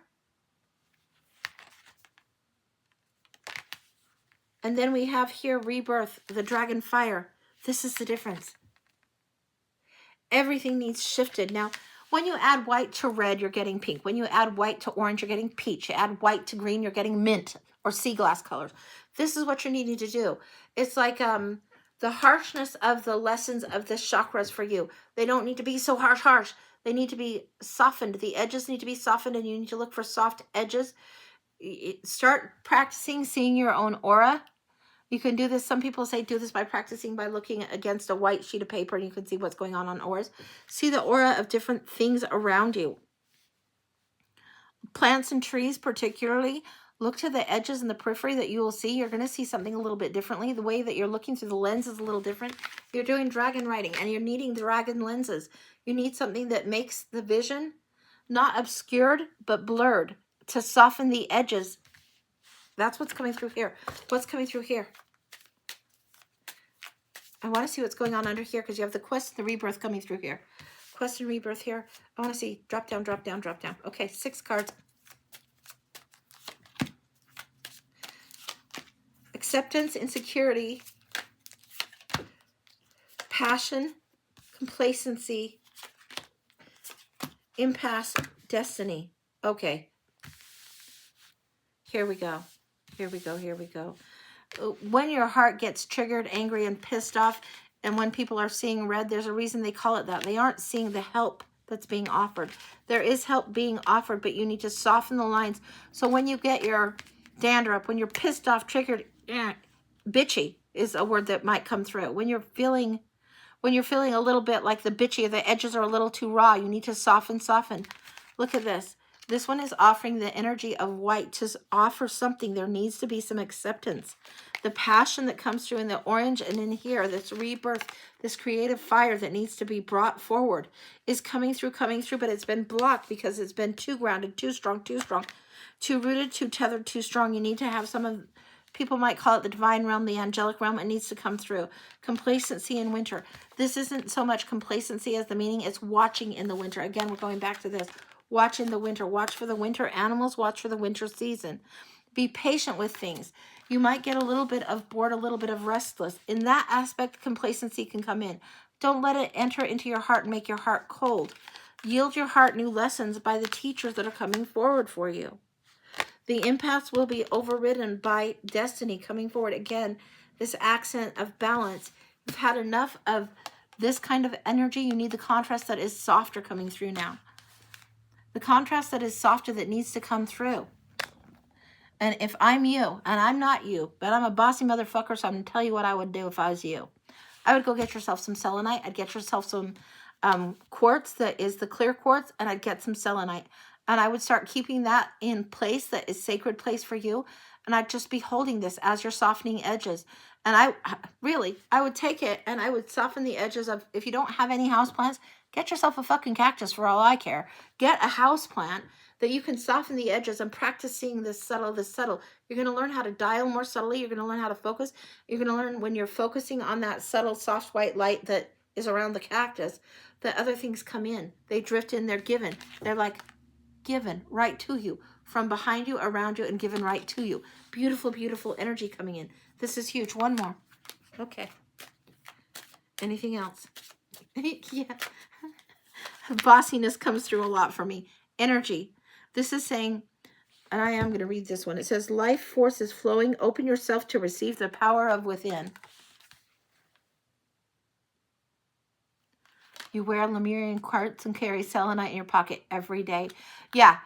And then we have here rebirth, the dragon fire. This is the difference. Everything needs shifted. Now, when you add white to red, you're getting pink. When you add white to orange, you're getting peach. You add white to green, you're getting mint or sea glass colors. This is what you're needing to do. It's like the harshness of the lessons of the chakras for you. They don't need to be so harsh. They need to be softened. The edges need to be softened, and you need to look for soft edges. Start practicing seeing your own aura. You can do this. Some people say do this by practicing by looking against a white sheet of paper, and you can see what's going on auras. See the aura of different things around you. Plants and trees particularly, look to the edges and the periphery that you will see. You're going to see something a little bit differently. The way that you're looking through the lens is a little different. You're doing dragon writing, and you're needing dragon lenses. You need something that makes the vision not obscured, but blurred to soften the edges. That's what's coming through here. What's coming through here? I want to see what's going on under here, because you have the quest and the rebirth coming through here. Quest and rebirth here. I want to see drop down, drop down, drop down. Okay, 6 cards. Acceptance, insecurity, passion, complacency, impasse, destiny. Okay. Here we go. Here we go. Here we go. When your heart gets triggered, angry, and pissed off, and when people are seeing red, there's a reason they call it that. They aren't seeing the help that's being offered. There is help being offered, but you need to soften the lines. So when you get your dander up, when you're pissed off, triggered, bitchy is a word that might come through. When you're feeling a little bit like the bitchy, the edges are a little too raw, you need to soften. Look at this. This one is offering the energy of white to offer something. There needs to be some acceptance. The passion that comes through in the orange and in here, this rebirth, this creative fire that needs to be brought forward is coming through, but it's been blocked because it's been too grounded, too strong, too rooted, too tethered, too strong. You need to have some of, people might call it the divine realm, the angelic realm. It needs to come through. Complacency in winter. This isn't so much complacency as the meaning. It's watching in the winter. Again, we're going back to this. Watch in the winter. Watch for the winter animals. Watch for the winter season. Be patient with things. You might get a little bit of bored, a little bit of restless. In that aspect, complacency can come in. Don't let it enter into your heart and make your heart cold. Yield your heart new lessons by the teachers that are coming forward for you. The impasse will be overridden by destiny coming forward. Again, this accent of balance. You've had enough of this kind of energy. You need the contrast that is softer coming through now. The contrast that is softer that needs to come through. And if I'm you, and I'm not you, but I'm a bossy motherfucker, so I'm going to tell you what I would do if I was you. I would go get yourself some selenite. I'd get yourself some quartz that is the clear quartz, and I'd get some selenite. And I would start keeping that in place that is sacred place for you. And I'd just be holding this as you're softening edges. And I would take it and I would soften the edges of, if you don't have any houseplants, get yourself a fucking cactus for all I care. Get a house plant that you can soften the edges and practice seeing this subtle. You're going to learn how to dial more subtly. You're going to learn how to focus. You're going to learn when you're focusing on that subtle, soft white light that is around the cactus, that other things come in. They drift in. They're given. They're like given right to you, from behind you, around you, and given right to you. Beautiful, beautiful energy coming in. This is huge. One more. Okay. Anything else? Yeah. Bossiness comes through a lot for me. Energy. This is saying, and I am going to read this one. It says, life force is flowing. Open yourself to receive the power of within. You wear Lemurian quartz and carry selenite in your pocket every day. Yeah.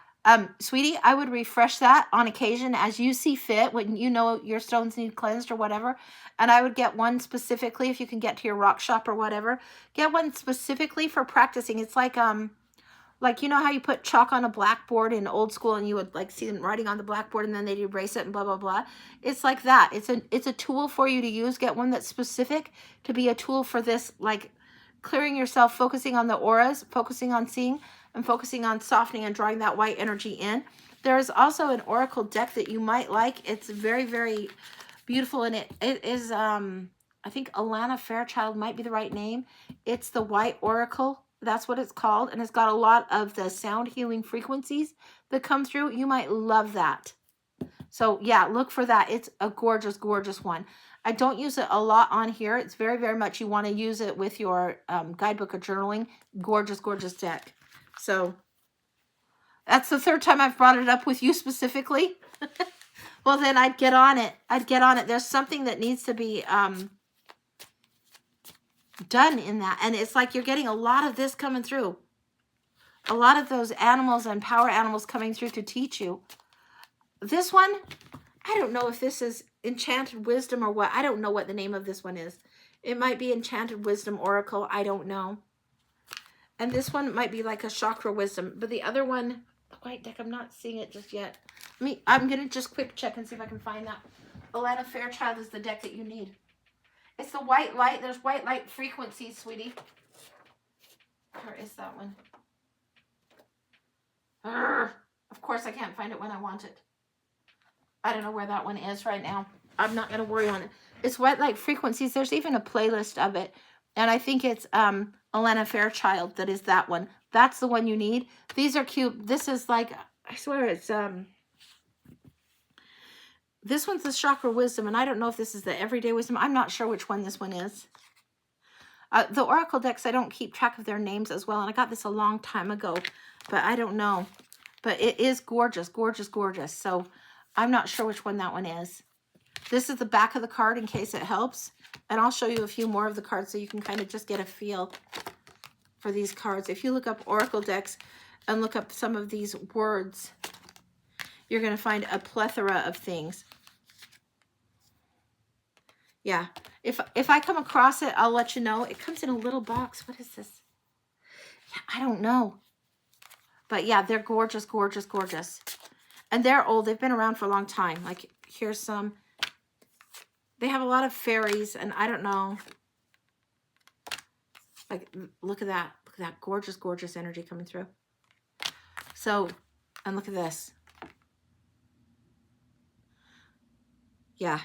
Sweetie, I would refresh that on occasion as you see fit when you know your stones need cleansed or whatever. And I would get one specifically, if you can get to your rock shop or whatever, get one specifically for practicing. It's like you know how you put chalk on a blackboard in old school and you would like see them writing on the blackboard and then they'd erase it and blah, blah, blah. It's like that. It's a tool for you to use. Get one that's specific to be a tool for this, like clearing yourself, focusing on the auras, focusing on seeing, and focusing on softening and drawing that white energy in. There is also an oracle deck that you might like. It's very, very beautiful, and it is, I think Alana Fairchild might be the right name. It's the White Oracle. That's what it's called. And it's got a lot of the sound healing frequencies that come through. You might love that. So yeah, look for that. It's a gorgeous, gorgeous one. I don't use it a lot on here. It's very, very much you want to use it with your guidebook or journaling. Gorgeous, gorgeous deck. So that's the third time I've brought it up with you specifically. Well, then I'd get on it. I'd get on it. There's something that needs to be done in that. And it's like you're getting a lot of this coming through. A lot of those animals and power animals coming through to teach you. This one, I don't know if this is Enchanted Wisdom or what. I don't know what the name of this one is. It might be Enchanted Wisdom Oracle. I don't know. And this one might be like a Chakra Wisdom. But the other one, the white deck, I'm not seeing it just yet. I'm going to just quick check and see if I can find that. Alana Fairchild is the deck that you need. It's the white light. There's white light frequencies, sweetie. Where is that one? Of course I can't find it when I want it. I don't know where that one is right now. I'm not going to worry on it. It's white light frequencies. There's even a playlist of it. And I think it's Alana Fairchild that is that one. That's the one you need. These are cute. This is like, I swear it's, this one's the Chakra Wisdom. And I don't know if this is the Everyday Wisdom. I'm not sure which one this one is. The Oracle decks, I don't keep track of their names as well. And I got this a long time ago. But I don't know. But it is gorgeous, gorgeous, gorgeous. So I'm not sure which one that one is. This is the back of the card in case it helps. And I'll show you a few more of the cards so you can kind of just get a feel for these cards. If you look up Oracle decks and look up some of these words, you're going to find a plethora of things. Yeah. If I come across it, I'll let you know. It comes in a little box. What is this? Yeah, I don't know. But yeah, they're gorgeous, gorgeous, gorgeous. And they're old. They've been around for a long time. Like, here's some. They have a lot of fairies, and I don't know. Like, look at that. Look at that gorgeous, gorgeous energy coming through. So, and look at this. Yeah.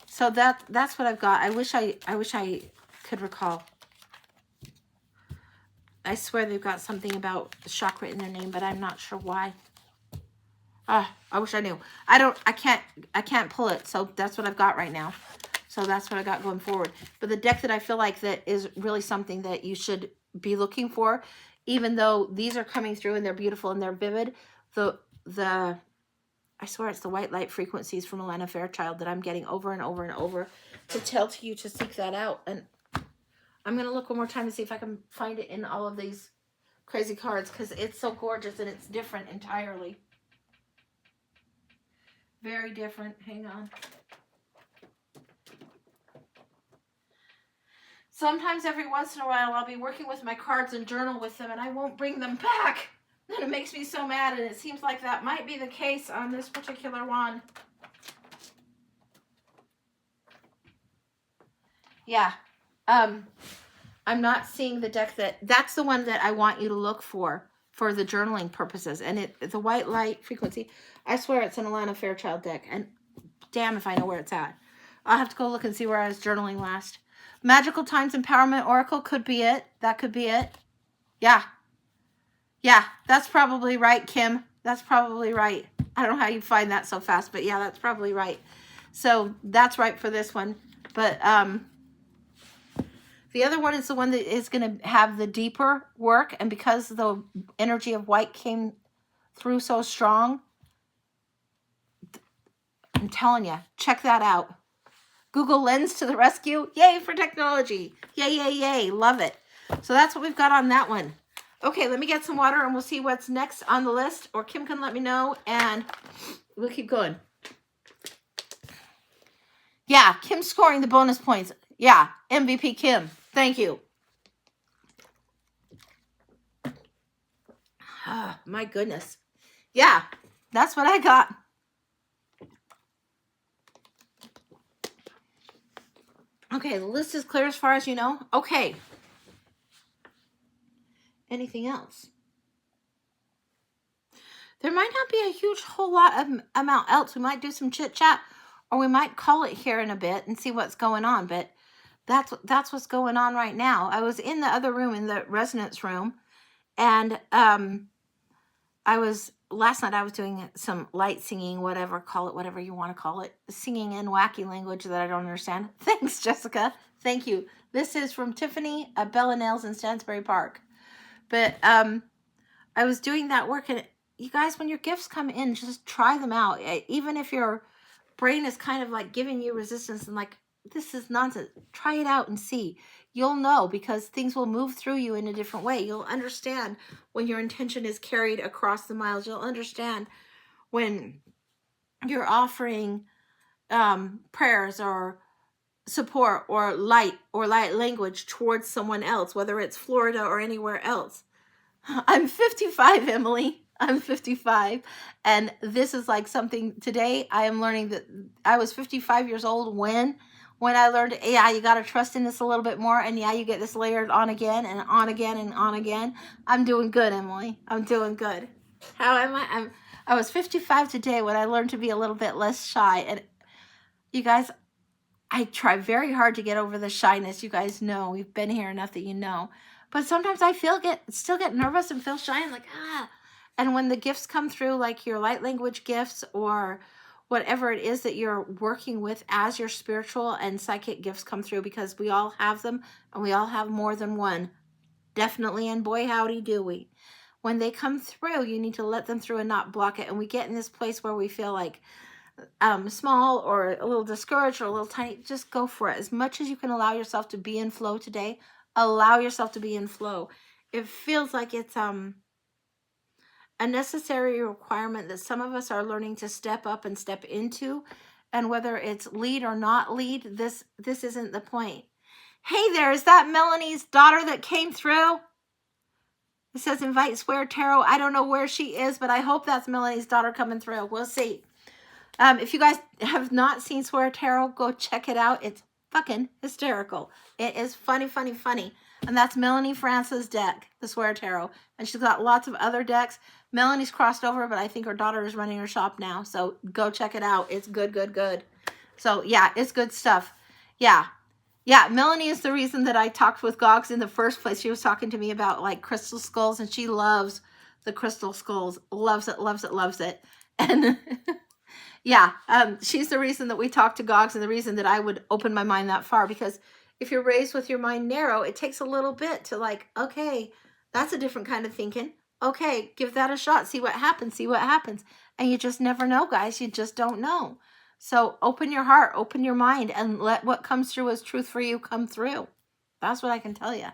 So that's what I've got. I wish I could recall. I swear they've got something about the chakra in their name, but I'm not sure why. I wish I knew. I can't pull it. So that's what I've got right now. So that's what I got going forward. But the deck that I feel like that is really something that you should be looking for, even though these are coming through and they're beautiful and they're vivid, I swear it's the white light frequencies from Alana Fairchild that I'm getting over and over and over to tell to you to seek that out. And I'm going to look one more time to see if I can find it in all of these crazy cards because it's so gorgeous and it's different entirely. Very different. Hang on. Sometimes every once in a while I'll be working with my cards and journal with them and I won't bring them back. And it makes me so mad, and it seems like that might be the case on this particular one. Yeah. I'm not seeing the deck that's the one that I want you to look for the journaling purposes. And the white light frequency, I swear it's an Alana Fairchild deck. And damn if I know where it's at. I'll have to go look and see where I was journaling last. Magical Times Empowerment Oracle could be it. That could be it. Yeah. Yeah, that's probably right, Kim. That's probably right. I don't know how you find that so fast, but yeah, that's probably right. So that's right for this one. But the other one is the one that is going to have the deeper work. And because the energy of white came through so strong, I'm telling you, check that out. Google Lens to the rescue. Yay for technology. Yay, yay, yay. Love it. So that's what we've got on that one. Okay, let me get some water and we'll see what's next on the list. Or Kim can let me know and we'll keep going. Yeah, Kim's scoring the bonus points. Yeah, MVP Kim. Thank you. Oh, my goodness. Yeah, that's what I got. Okay, the list is clear as far as you know. Okay. Anything else? There might not be a huge whole lot of amount else. We might do some chit chat or we might call it here in a bit and see what's going on. But That's what's going on right now. I was in the other room, in the resonance room, and last night I was doing some light singing, whatever, call it whatever you want to call it, singing in wacky language that I don't understand. Thanks, Jessica. Thank you. This is from Tiffany at Bella Nails in Stansbury Park. But I was doing that work, and you guys, when your gifts come in, just try them out. Even if your brain is kind of like giving you resistance and like, this is nonsense, try it out and see. You'll know, because things will move through you in a different way. You'll understand when your intention is carried across the miles. You'll understand when you're offering prayers or support or light language towards someone else, whether it's Florida or anywhere else. I'm 55, Emily. I'm 55. And this is like something today I am learning that I was 55 years old when I learned, yeah, you got to trust in this a little bit more. And yeah, you get this layered on again and on again and on again. I'm doing good, Emily. I'm doing good. How am I? I was 55 today when I learned to be a little bit less shy. And you guys, I try very hard to get over the shyness. You guys know, we've been here enough that you know. But sometimes I still get nervous and feel shy and like, And when the gifts come through, like your light language gifts or whatever it is that you're working with as your spiritual and psychic gifts come through, because we all have them and we all have more than one. Definitely, and boy, howdy do we. When they come through, you need to let them through and not block it. And we get in this place where we feel like small or a little discouraged or a little tiny. Just go for it. As much as you can allow yourself to be in flow today, allow yourself to be in flow. It feels like it's a necessary requirement that some of us are learning to step up and step into. And whether it's lead or not lead, this isn't the point. Hey there, is that Melanie's daughter that came through? It says invite Swear Tarot. I don't know where she is, but I hope that's Melanie's daughter coming through. We'll see. If you guys have not seen Swear Tarot, go check it out. It's fucking hysterical. It is funny, funny, funny. And that's Melanie France's deck, the Swear Tarot. And she's got lots of other decks. Melanie's crossed over, but I think her daughter is running her shop now. So go check it out. It's good, good, good. So yeah, it's good stuff. Yeah. Yeah, Melanie is the reason that I talked with Gogs in the first place. She was talking to me about like crystal skulls, and she loves the crystal skulls. Loves it, loves it, loves it. And yeah, she's the reason that we talked to Gogs and the reason that I would open my mind that far, because if you're raised with your mind narrow, it takes a little bit to like, okay, that's a different kind of thinking. Okay, give that a shot. See what happens. See what happens. And you just never know, guys. You just don't know. So open your heart, open your mind, and let what comes through as truth for you come through. That's what I can tell you.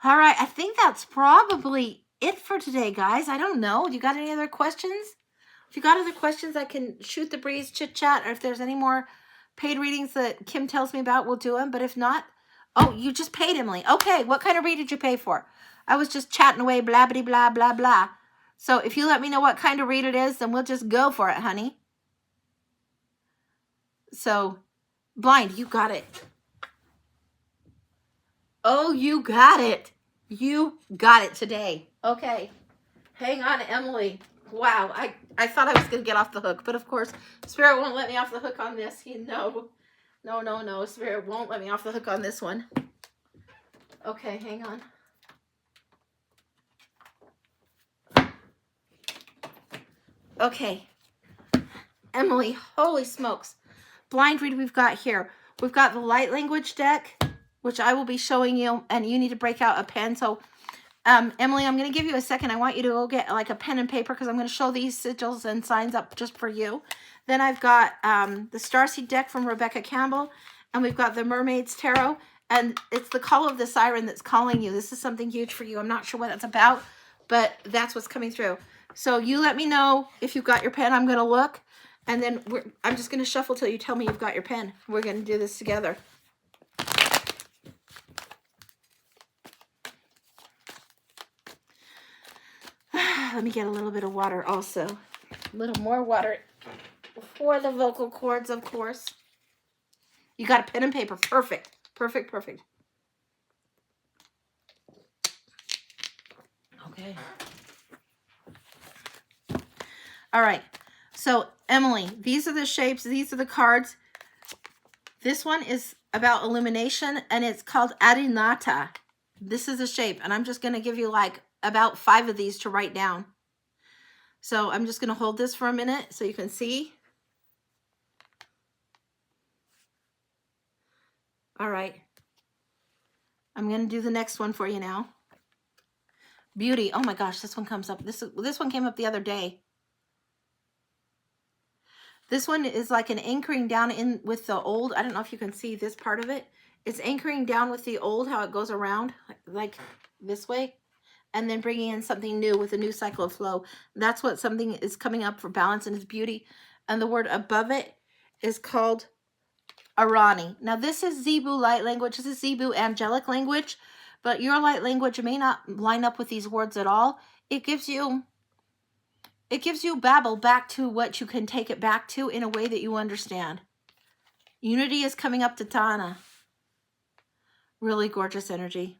All right, I think that's probably it for today, guys. I don't know. You got any other questions? If you got other questions, I can shoot the breeze, chit chat, or if there's any more paid readings that Kim tells me about, we'll do them. But if not, oh, you just paid, Emily. Okay, what kind of read did you pay for? I was just chatting away, blah, blah, blah, blah, blah. So if you let me know what kind of read it is, then we'll just go for it, honey. So, Blind, you got it. Oh, you got it. You got it today. Okay. Hang on, Emily. Wow, I thought I was going to get off the hook, but of course, Spirit won't let me off the hook on this. No. Spirit won't let me off the hook on this one. Okay, hang on. Okay. Emily, holy smokes. Blind read we've got here. We've got the light language deck, which I will be showing you, and you need to break out a pen. So, Emily, I'm going to give you a second. I want you to go get like a pen and paper, because I'm going to show these sigils and signs up just for you. Then I've got the Starseed deck from Rebecca Campbell, and we've got the Mermaid's Tarot, and it's the call of the siren that's calling you. This is something huge for you. I'm not sure what that's about, but that's what's coming through. So you let me know if you've got your pen. I'm going to look. And then I'm just going to shuffle till you tell me you've got your pen. We're going to do this together. Let me get a little bit of water also. A little more water for the vocal cords, of course. You got a pen and paper. Perfect. Perfect, perfect. Okay. All right. So, Emily, these are the shapes. These are the cards. This one is about illumination, and it's called Adinata. This is a shape, and I'm just going to give you like about 5 of these to write down. So I'm just going to hold this for a minute so you can see. All right. I'm going to do the next one for you now. Beauty. Oh my gosh, this one comes up. This one came up the other day. This one is like an anchoring down in with the old. I don't know if you can see this part of it. It's anchoring down with the old, how it goes around like this way, and then bringing in something new with a new cycle of flow. That's what something is coming up for balance and its beauty. And the word above it is called Arani. Now this is Zebu light language. This is Zebu angelic language, but your light language may not line up with these words at all. It gives you babble back to what you can take it back to in a way that you understand. Unity is coming up to Tana. Really gorgeous energy.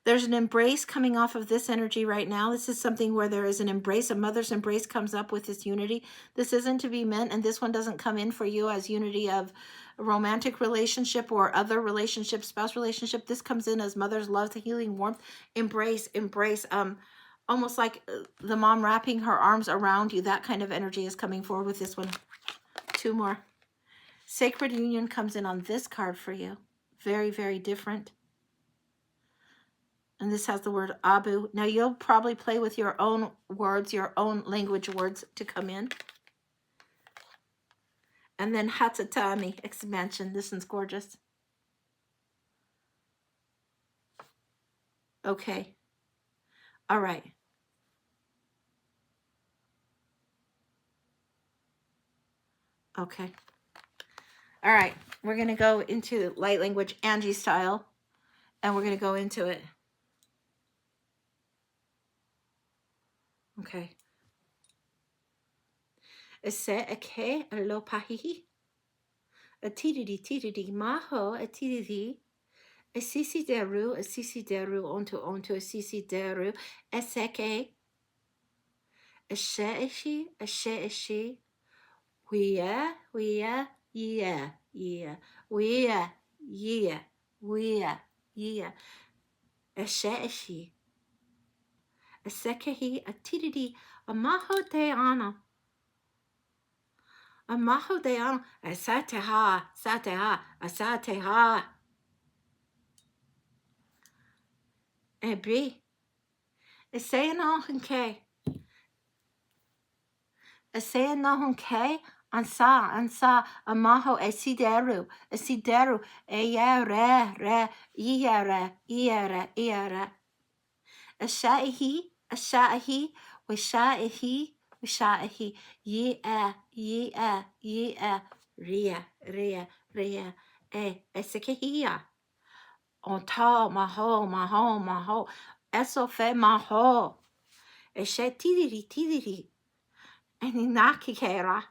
There's an embrace coming off of this energy right now. This is something where there is an embrace. A mother's embrace comes up with this unity. This isn't to be meant, and this one doesn't come in for you as unity of a romantic relationship or other relationship, spouse relationship. This comes in as mother's love, healing, warmth, embrace, almost like the mom wrapping her arms around you. That kind of energy is coming forward with this one. 2 more. Sacred union comes in on this card for you. Very, very different. And this has the word Abu. Now you'll probably play with your own words, your own language words to come in. And then Hatatami, expansion. This one's gorgeous. Okay. All right. Okay. All right. We're going to go into light language Angie style. And we're going to go into it. Okay. Ese ake alopahi. A tididi maho a tididi. A sisi deru onto a sisi deru. Eseke. A sheeshi. Yeah. Yeah. A sheeshi. A sekehi a tididi a maho de ana. A maho de ana. A sateha. A sateha. A b. A say no hunke. A say no hunke. Ansa, a maho, a sideru, re, iere. A shahi, wishahi, ria, a sekehia. On ta, maho, esofe maho, a tidiri, and inakikera.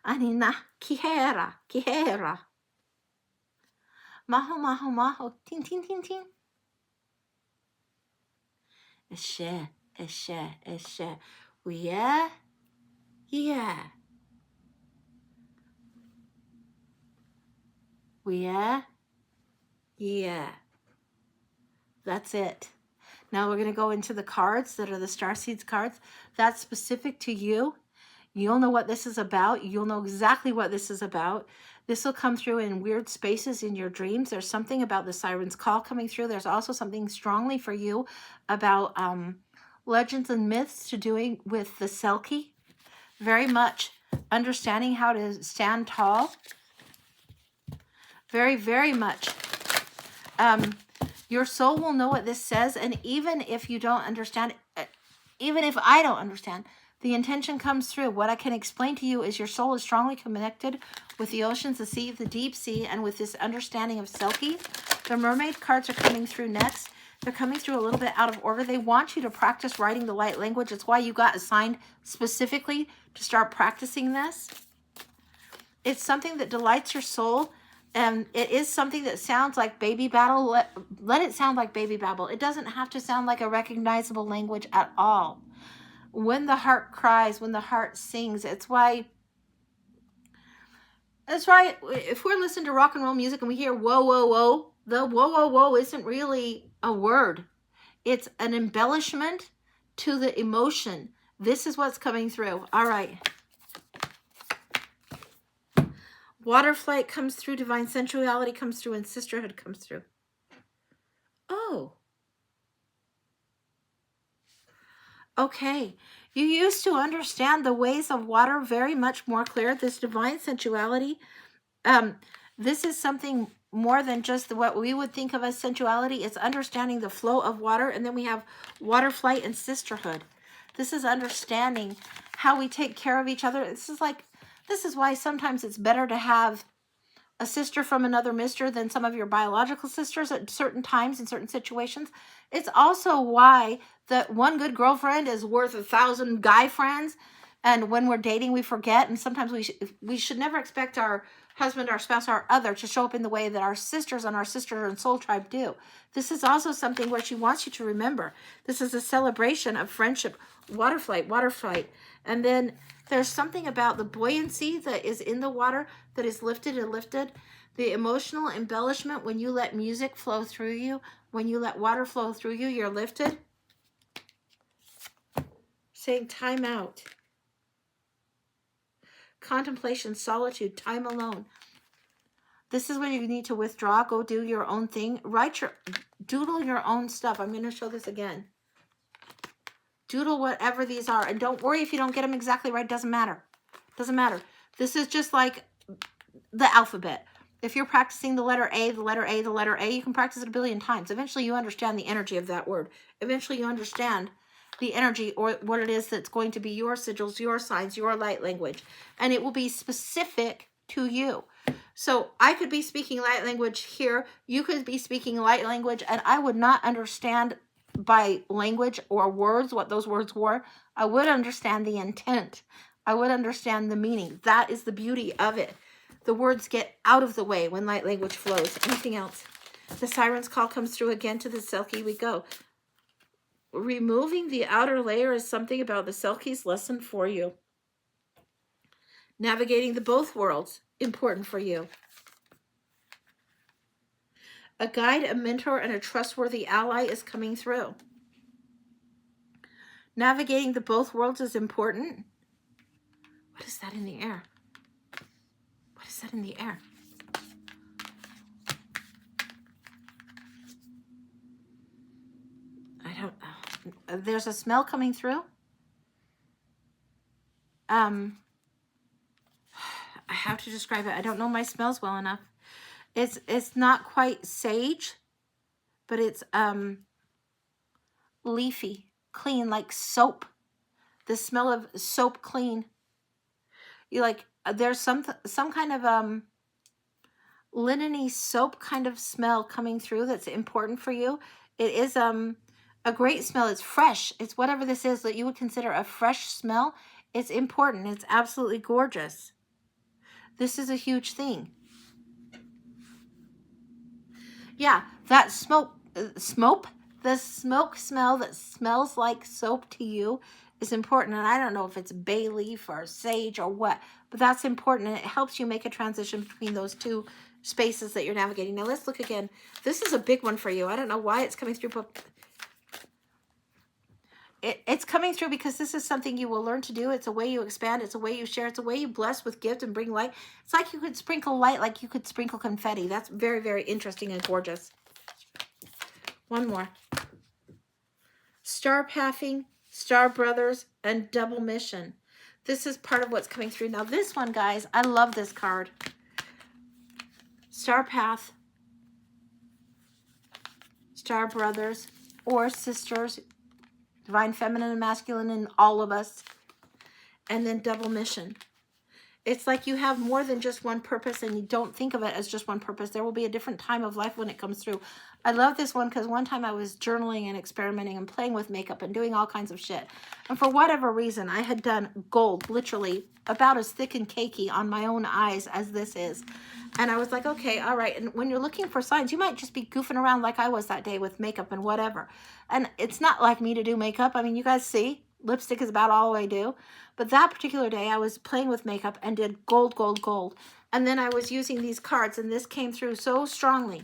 Anina kihera. Maho, tin. Eshe. Yeah. That's it. Now we're going to go into the cards that are the Starseeds cards. That's specific to you. You'll know what this is about. You'll know exactly what this is about. This will come through in weird spaces in your dreams. There's something about the Siren's Call coming through. There's also something strongly for you about legends and myths to doing with the Selkie. Very much understanding how to stand tall. Very, very much. Your soul will know what this says. And even if you don't understand, even if I don't understand, the intention comes through. What I can explain to you is your soul is strongly connected with the oceans, the sea, the deep sea, and with this understanding of Selkie. The mermaid cards are coming through next. They're coming through a little bit out of order. They want you to practice writing the light language. It's why you got assigned specifically to start practicing this. It's something that delights your soul. And it is something that sounds like baby babble. Let it sound like baby babble. It doesn't have to sound like a recognizable language at all. When the heart cries, when the heart sings, it's why That's right. If we're listening to rock and roll music and we hear whoa, whoa, whoa, the whoa, whoa, whoa isn't really a word. It's an embellishment to the emotion. This is what's coming through. All right. Water flight comes through, divine sensuality comes through, and sisterhood comes through. Oh. Okay. You used to understand the ways of water very much more clear. This divine sensuality. This is something more than just what we would think of as sensuality. It's understanding the flow of water. And then we have water flight and sisterhood. This is understanding how we take care of each other. This is why sometimes it's better to have a sister from another mister than some of your biological sisters at certain times in certain situations. It's also why that one good girlfriend is worth 1,000 guy friends. And when we're dating, we forget. And sometimes we should never expect our husband, our spouse, our other to show up in the way that our sisters and our sister and soul tribe do. This is also something where she wants you to remember. This is a celebration of friendship, water flight. And then there's something about the buoyancy that is in the water that is lifted and lifted. The emotional embellishment when you let music flow through you, when you let water flow through you, you're lifted. Saying time out. Contemplation, solitude, time alone. This is when you need to withdraw, go do your own thing. Doodle your own stuff. I'm going to show this again. Doodle whatever these are. And don't worry if you don't get them exactly right. Doesn't matter. Doesn't matter. This is just like the alphabet. If you're practicing the letter A, you can practice it a billion times. Eventually you understand the energy of that word. Eventually you understand the energy or what it is that's going to be your sigils, your signs, your light language. And it will be specific to you. So I could be speaking light language here. You could be speaking light language, and I would not understand by language or words what those words were. I would understand the intent. I would understand the meaning. That is the beauty of it. The words get out of the way when light language flows. Anything else? The siren's call comes through again. To the Selkie we go. Removing the outer layer is something about the Selkie's lesson for you. Navigating the both worlds, important for you. A guide, a mentor, and a trustworthy ally is coming through. Navigating the both worlds is important. What is that in the air? What is that in the air? I don't know. There's a smell coming through. I have to describe it. I don't know my smells well enough. It's not quite sage, but it's leafy, clean, like soap. The smell of soap clean. You like there's some kind of linen-y soap kind of smell coming through that's important for you. It is a great smell. It's fresh. It's whatever this is that you would consider a fresh smell. It's important. It's absolutely gorgeous. This is a huge thing. Yeah, that the smoke smell that smells like soap to you is important. And I don't know if it's bay leaf or sage or what, but that's important. And it helps you make a transition between those two spaces that you're navigating. Now let's look again. This is a big one for you. I don't know why it's coming through, but it's coming through because this is something you will learn to do. It's a way you expand. It's a way you share. It's a way you bless with gift and bring light. It's like you could sprinkle light like you could sprinkle confetti. That's very, very interesting and gorgeous. One more. Star pathing, star brothers, and double mission. This is part of what's coming through. Now this one, guys, I love this card. Star path, star brothers or sisters, divine feminine and masculine in all of us, and then double mission. It's like you have more than just one purpose and you don't think of it as just one purpose. There will be a different time of life when it comes through. I love this one because one time I was journaling and experimenting and playing with makeup and doing all kinds of shit. And for whatever reason, I had done gold, literally about as thick and cakey on my own eyes as this is. And I was like, okay, all right. And when you're looking for signs, you might just be goofing around like I was that day with makeup and whatever. And it's not like me to do makeup. I mean, you guys see, lipstick is about all I do. But that particular day, I was playing with makeup and did gold, gold, gold. And then I was using these cards, and this came through so strongly.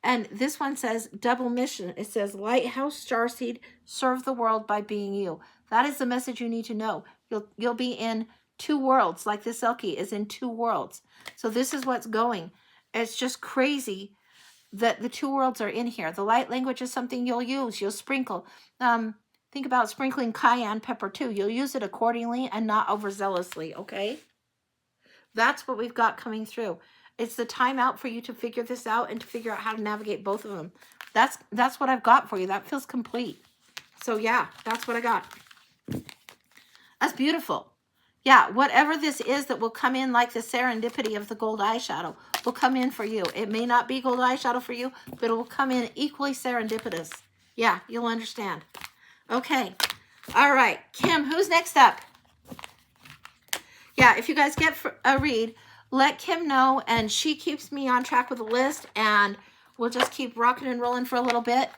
And this one says double mission. It says, Lighthouse Starseed, serve the world by being you. That is the message you need to know. You'll be in two worlds, like this Selkie is in two worlds. So this is what's going. It's just crazy that the two worlds are in here. The light language is something you'll use. You'll sprinkle. Think about sprinkling cayenne pepper too. You'll use it accordingly and not overzealously, okay? That's what we've got coming through. It's the time out for you to figure this out and to figure out how to navigate both of them. That's what I've got for you. That feels complete. So yeah, that's what I got. That's beautiful. Yeah, whatever this is that will come in like the serendipity of the gold eyeshadow will come in for you. It may not be gold eyeshadow for you, but it will come in equally serendipitous. Yeah, you'll understand. Okay. All right. Kim, who's next up? Yeah, if you guys get a read, let Kim know, and she keeps me on track with the list, and we'll just keep rocking and rolling for a little bit.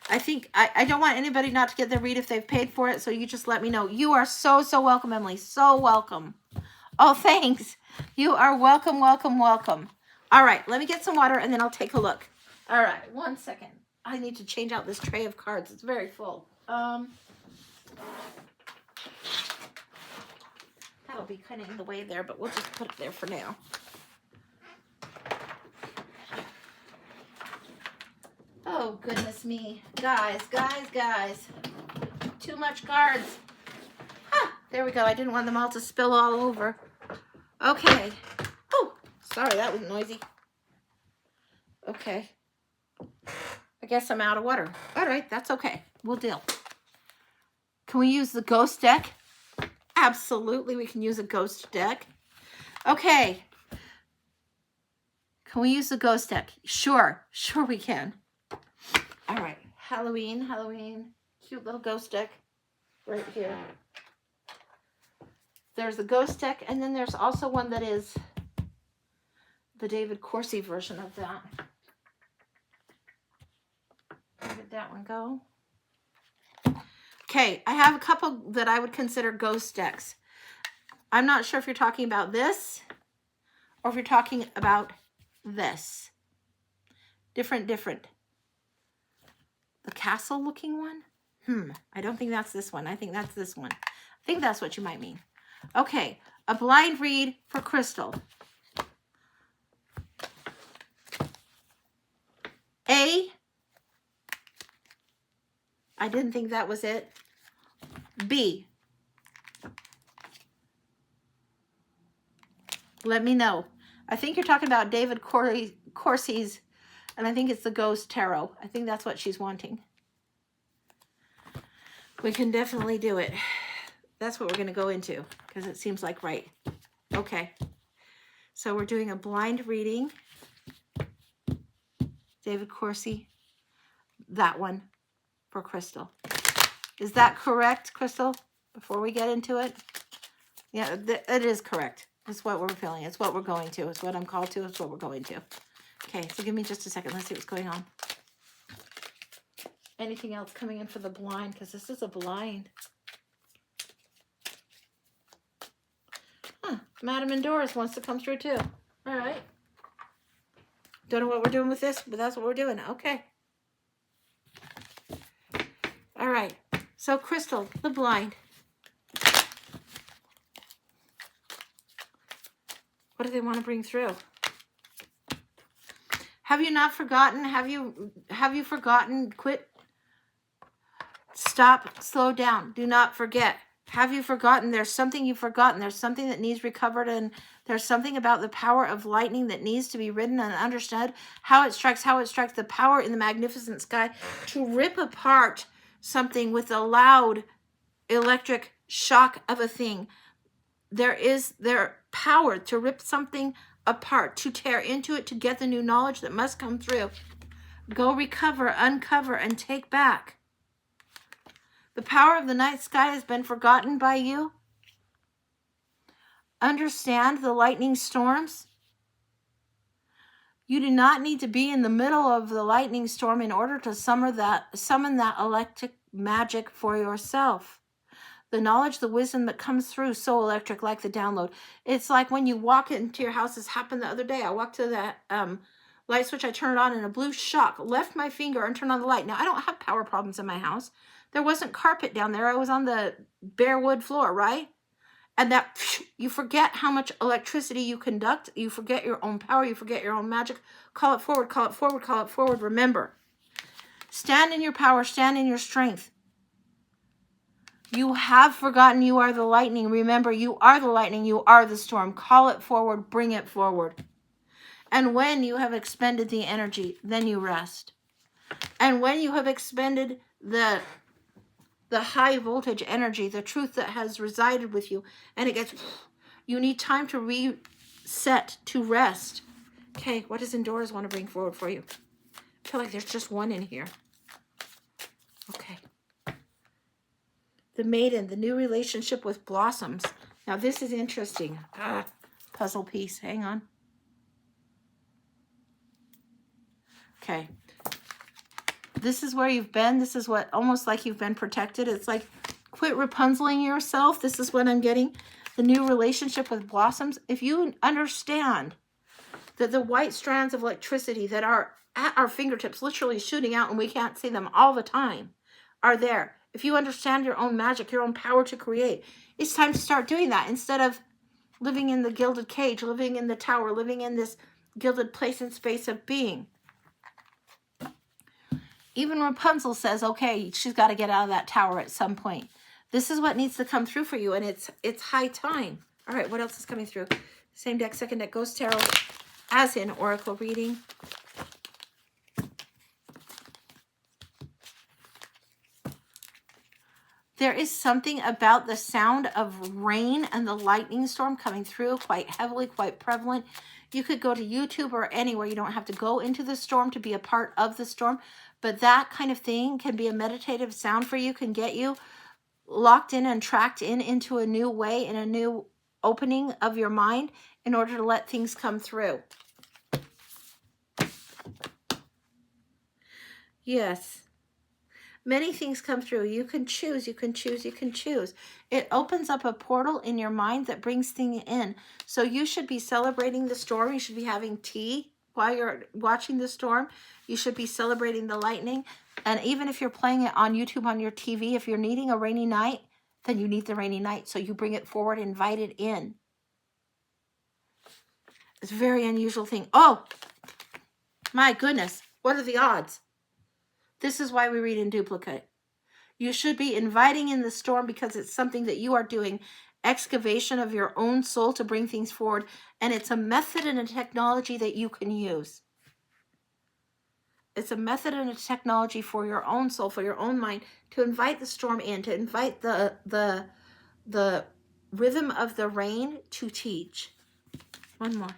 I think I don't want anybody not to get their read if they've paid for it, so you just let me know. You are so, so welcome, Emily. So welcome. Oh, thanks. You are welcome, welcome, welcome. All right, let me get some water, and then I'll take a look. All right, 1 second. I need to change out this tray of cards. It's very full. That'll be kind of in the way there, but we'll just put it there for now. Oh, goodness me. Guys. Too much cards. There we go. I didn't want them all to spill all over. Okay. Oh, sorry, that was noisy. Okay. I guess I'm out of water. All right, that's okay. We'll deal. Can we use the ghost deck? Absolutely, we can use a ghost deck. Okay. Can we use the ghost deck? Sure we can. All right, Halloween, cute little ghost deck right here. There's the ghost deck, and then there's also one that is the David Corsi version of that. Where did that one go? Okay, I have a couple that I would consider ghost decks. I'm not sure if you're talking about this or if you're talking about this. Different. The castle looking one? I don't think that's this one. I think that's this one. I think that's what you might mean. Okay, a blind read for Crystal. A, I didn't think that was it. B, let me know. I think you're talking about David Corsi's, and I think it's the Ghost Tarot. I think that's what she's wanting. We can definitely do it. That's what we're going to go into because it seems like right. Okay. So we're doing a blind reading. David Corsi. That one for Crystal. Is that correct, Crystal? Before we get into it? Yeah, it is correct. It's what we're feeling. It's what we're going to. It's what I'm called to. It's what we're going to. Okay, so give me just a second. Let's see what's going on. Anything else coming in for the blind? Because this is a blind. Madame Indoors wants to come through too. All right. Don't know what we're doing with this, but that's what we're doing. Okay. All right. So Crystal, the blind. What do they want to bring through? Have you not forgotten? Have you forgotten? Quit. Stop. Slow down. Do not forget. Have you forgotten? There's something you've forgotten. There's something that needs recovered, and there's something about the power of lightning that needs to be written and understood. How it strikes, the power in the magnificent sky to rip apart something with a loud electric shock of a thing. Their power to rip something apart, to tear into it, to get the new knowledge that must come through. Go recover, uncover, and take back. The power of the night sky has been forgotten by you. Understand the lightning storms. You do not need to be in the middle of the lightning storm in order to summon that electric magic for yourself. The knowledge, the wisdom that comes through, so electric, like the download. It's like when you walk into your house. This happened the other day. I walked to that light switch, I turned it on, and a blue shock left my finger and turned on the light. Now, I don't have power problems in my house. There wasn't carpet down there. I was on the bare wood floor, right? And that, you forget how much electricity you conduct. You forget your own power. You forget your own magic. Call it forward, call it forward, call it forward. Remember, stand in your power, stand in your strength. You have forgotten you are the lightning. Remember, you are the lightning. You are the storm. Call it forward, bring it forward. And when you have expended the energy, then you rest. And when you have expended the high voltage energy, the truth that has resided with you, and it gets, you need time to reset, to rest. Okay, what does Endura's want to bring forward for you? I feel like there's just one in here. Okay. The maiden, the new relationship with blossoms. Now this is interesting. Puzzle piece, hang on. Okay. This is where you've been. This is what, almost like you've been protected. It's like, quit Rapunzeling yourself. This is what I'm getting. The new relationship with blossoms. If you understand that the white strands of electricity that are at our fingertips, literally shooting out, and we can't see them all the time, are there. If you understand your own magic, your own power to create, it's time to start doing that instead of living in the gilded cage, living in the tower, living in this gilded place and space of being. Even Rapunzel says, okay, she's got to get out of that tower at some point. This is what needs to come through for you, and it's high time. All right, what else is coming through? Same deck, second deck, Ghost Tarot, as in Oracle reading. There is something about the sound of rain and the lightning storm coming through quite heavily, quite prevalent. You could go to YouTube or anywhere. You don't have to go into the storm to be a part of the storm. But that kind of thing can be a meditative sound for you, can get you locked in and tracked in into a new way, in a new opening of your mind in order to let things come through. Yes. Many things come through. You can choose, you can choose, you can choose. It opens up a portal in your mind that brings things in. So you should be celebrating the storm. You should be having tea while you're watching the storm. You should be celebrating the lightning. And even if you're playing it on YouTube, on your TV, if you're needing a rainy night, then you need the rainy night. So you bring it forward, invite it in. It's a very unusual thing. Oh, my goodness. What are the odds? This is why we read in duplicate. You should be inviting in the storm because it's something that you are doing, excavation of your own soul to bring things forward. And it's a method and a technology that you can use. It's a method and a technology for your own soul, for your own mind, to invite the storm in, to invite the rhythm of the rain to teach. One more.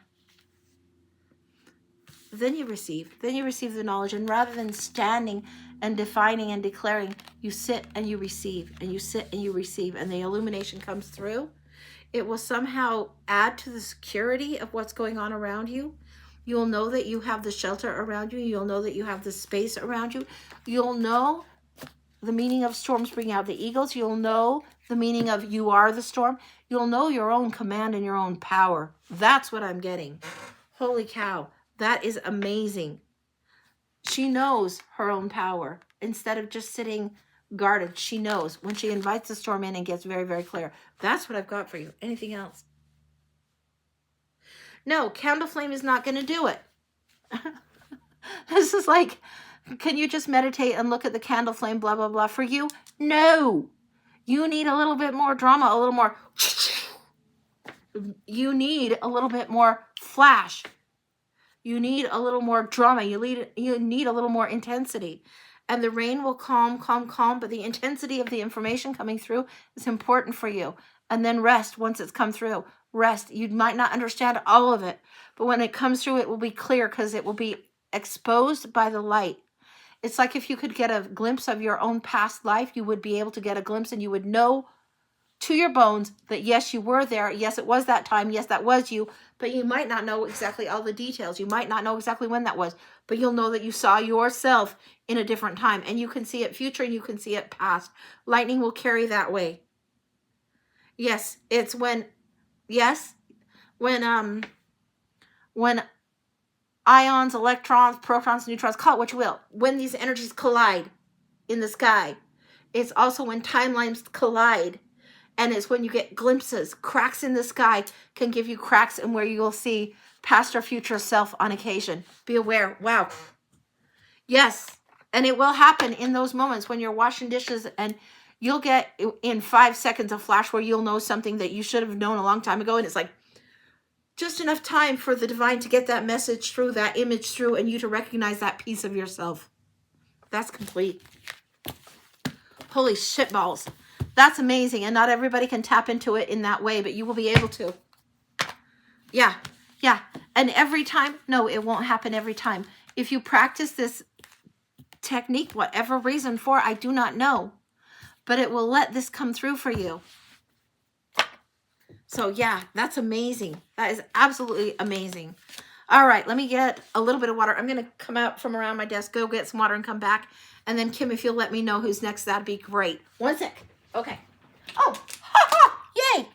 Then you receive the knowledge. And rather than standing and defining and declaring, you sit and you receive, and you sit and you receive, and the illumination comes through. It will somehow add to the security of what's going on around you. You'll know that you have the shelter around you. You'll know that you have the space around you. You'll know the meaning of storms bring out the eagles. You'll know the meaning of you are the storm. You'll know your own command and your own power. That's what I'm getting. Holy cow. That is amazing. She knows her own power. Instead of just sitting guarded, she knows when she invites the storm in and gets very, very clear. That's what I've got for you. Anything else? No, candle flame is not going to do it. This is like, can you just meditate and look at the candle flame, blah, blah, blah. For you, no. You need a little bit more drama, a little more. You need a little bit more flash. You need a little more drama. You need a little more intensity. And the rain will calm, but the intensity of the information coming through is important for you. And then rest once it's come through. Rest. You might not understand all of it, but when it comes through, it will be clear because it will be exposed by the light. It's like if you could get a glimpse of your own past life, you would be able to get a glimpse and you would know to your bones that yes, you were there. Yes, it was that time. Yes, that was you. But you might not know exactly all the details. You might not know exactly when that was. But you'll know that you saw yourself in a different time. And you can see it future and you can see it past. Lightning will carry that way. Yes, it's when, yes, when ions, electrons, protons, neutrons, call it what you will, when these energies collide in the sky. It's also when timelines collide, and it's when you get glimpses. Cracks in the sky can give you cracks in where you'll see past or future self on occasion. Be aware. Wow. Yes. And it will happen in those moments when you're washing dishes, and you'll get in 5 seconds a flash where you'll know something that you should have known a long time ago. And it's like just enough time for the divine to get that message through, that image through, and you to recognize that piece of yourself. That's complete. Holy shit balls. That's amazing. And not everybody can tap into it in that way, but you will be able to. Yeah. Yeah. And every time, no, it won't happen every time. If you practice this technique, whatever reason for, I do not know, but it will let this come through for you. So yeah, that's amazing. That is absolutely amazing. All right, let me get a little bit of water. I'm going to come out from around my desk, go get some water and come back. And then Kim, if you'll let me know who's next, that'd be great. One sec. Okay. Oh, ha ha, yay.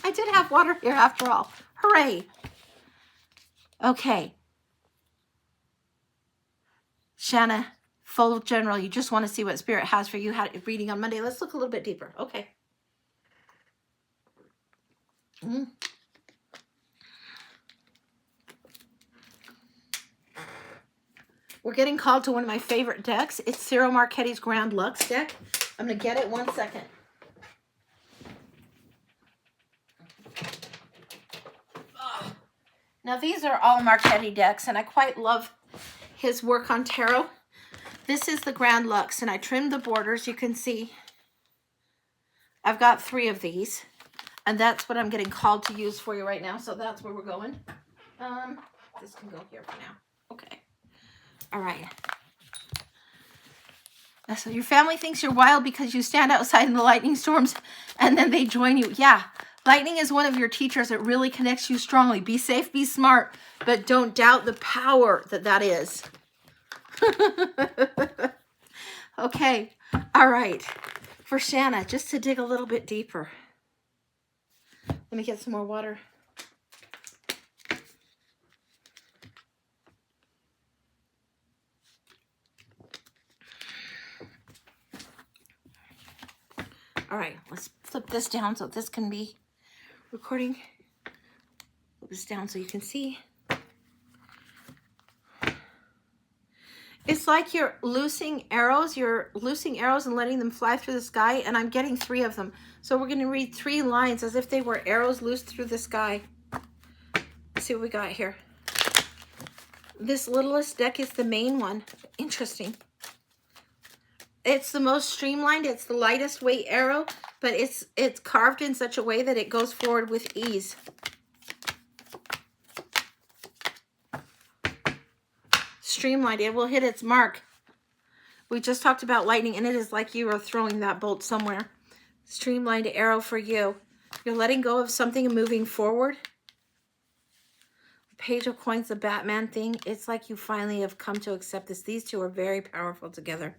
I did have water here after all. Hooray. Okay. Shanna, full general, you just want to see what Spirit has for you, had reading on Monday. Let's look a little bit deeper. Okay. We're getting called to one of my favorite decks. It's Cyril Marchetti's Grand Lux deck. I'm going to get it 1 second. Now, these are all Marchetti decks, and I quite love his work on tarot. This is the Grand Lux, and I trimmed the borders. You can see I've got 3 of these, and that's what I'm getting called to use for you right now. So that's where we're going. This can go here for now. Okay. All right. So your family thinks you're wild because you stand outside in the lightning storms, and then they join you. Yeah. Lightning is one of your teachers. It really connects you strongly. Be safe, be smart, but don't doubt the power that that is. Okay. All right. For Shanna, just to dig a little bit deeper. Let me get some more water. All right. Let's flip this down so this can be recording. Flip this down so you can see. It's like you're loosing arrows. You're loosing arrows and letting them fly through the sky, and I'm getting 3 of them. So we're going to read 3 lines as if they were arrows loosed through the sky. Let's see what we got here. This littlest deck is the main one. Interesting. It's the most streamlined. It's the lightest weight arrow, but it's carved in such a way that it goes forward with ease. Streamlined. It will hit its mark. We just talked about lightning, and it is like you are throwing that bolt somewhere. Streamlined arrow for you. You're letting go of something and moving forward. Page of Coins, the Batman thing. It's like you finally have come to accept this. These two are very powerful together.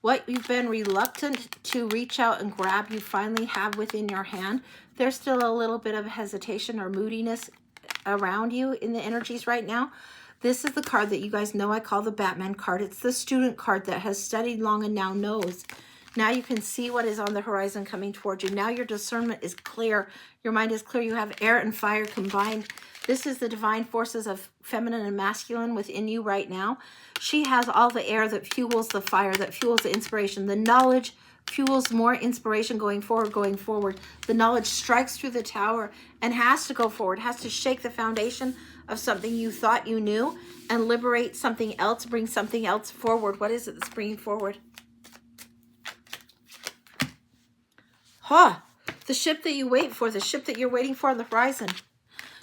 What you've been reluctant to reach out and grab, you finally have within your hand. There's still a little bit of hesitation or moodiness around you in the energies right now. This is the card that you guys know I call the Batman card. It's the student card that has studied long and now knows. Now you can see what is on the horizon coming towards you. Now your discernment is clear. Your mind is clear. You have air and fire combined. This is the divine forces of feminine and masculine within you right now. She has all the air that fuels the fire, that fuels the inspiration. The knowledge fuels more inspiration going forward. The knowledge strikes through the tower and has to go forward, has to shake the foundation of something you thought you knew and liberate something else, bring something else forward. What is it that's bringing forward? The ship that you wait for, the ship that you're waiting for on the horizon.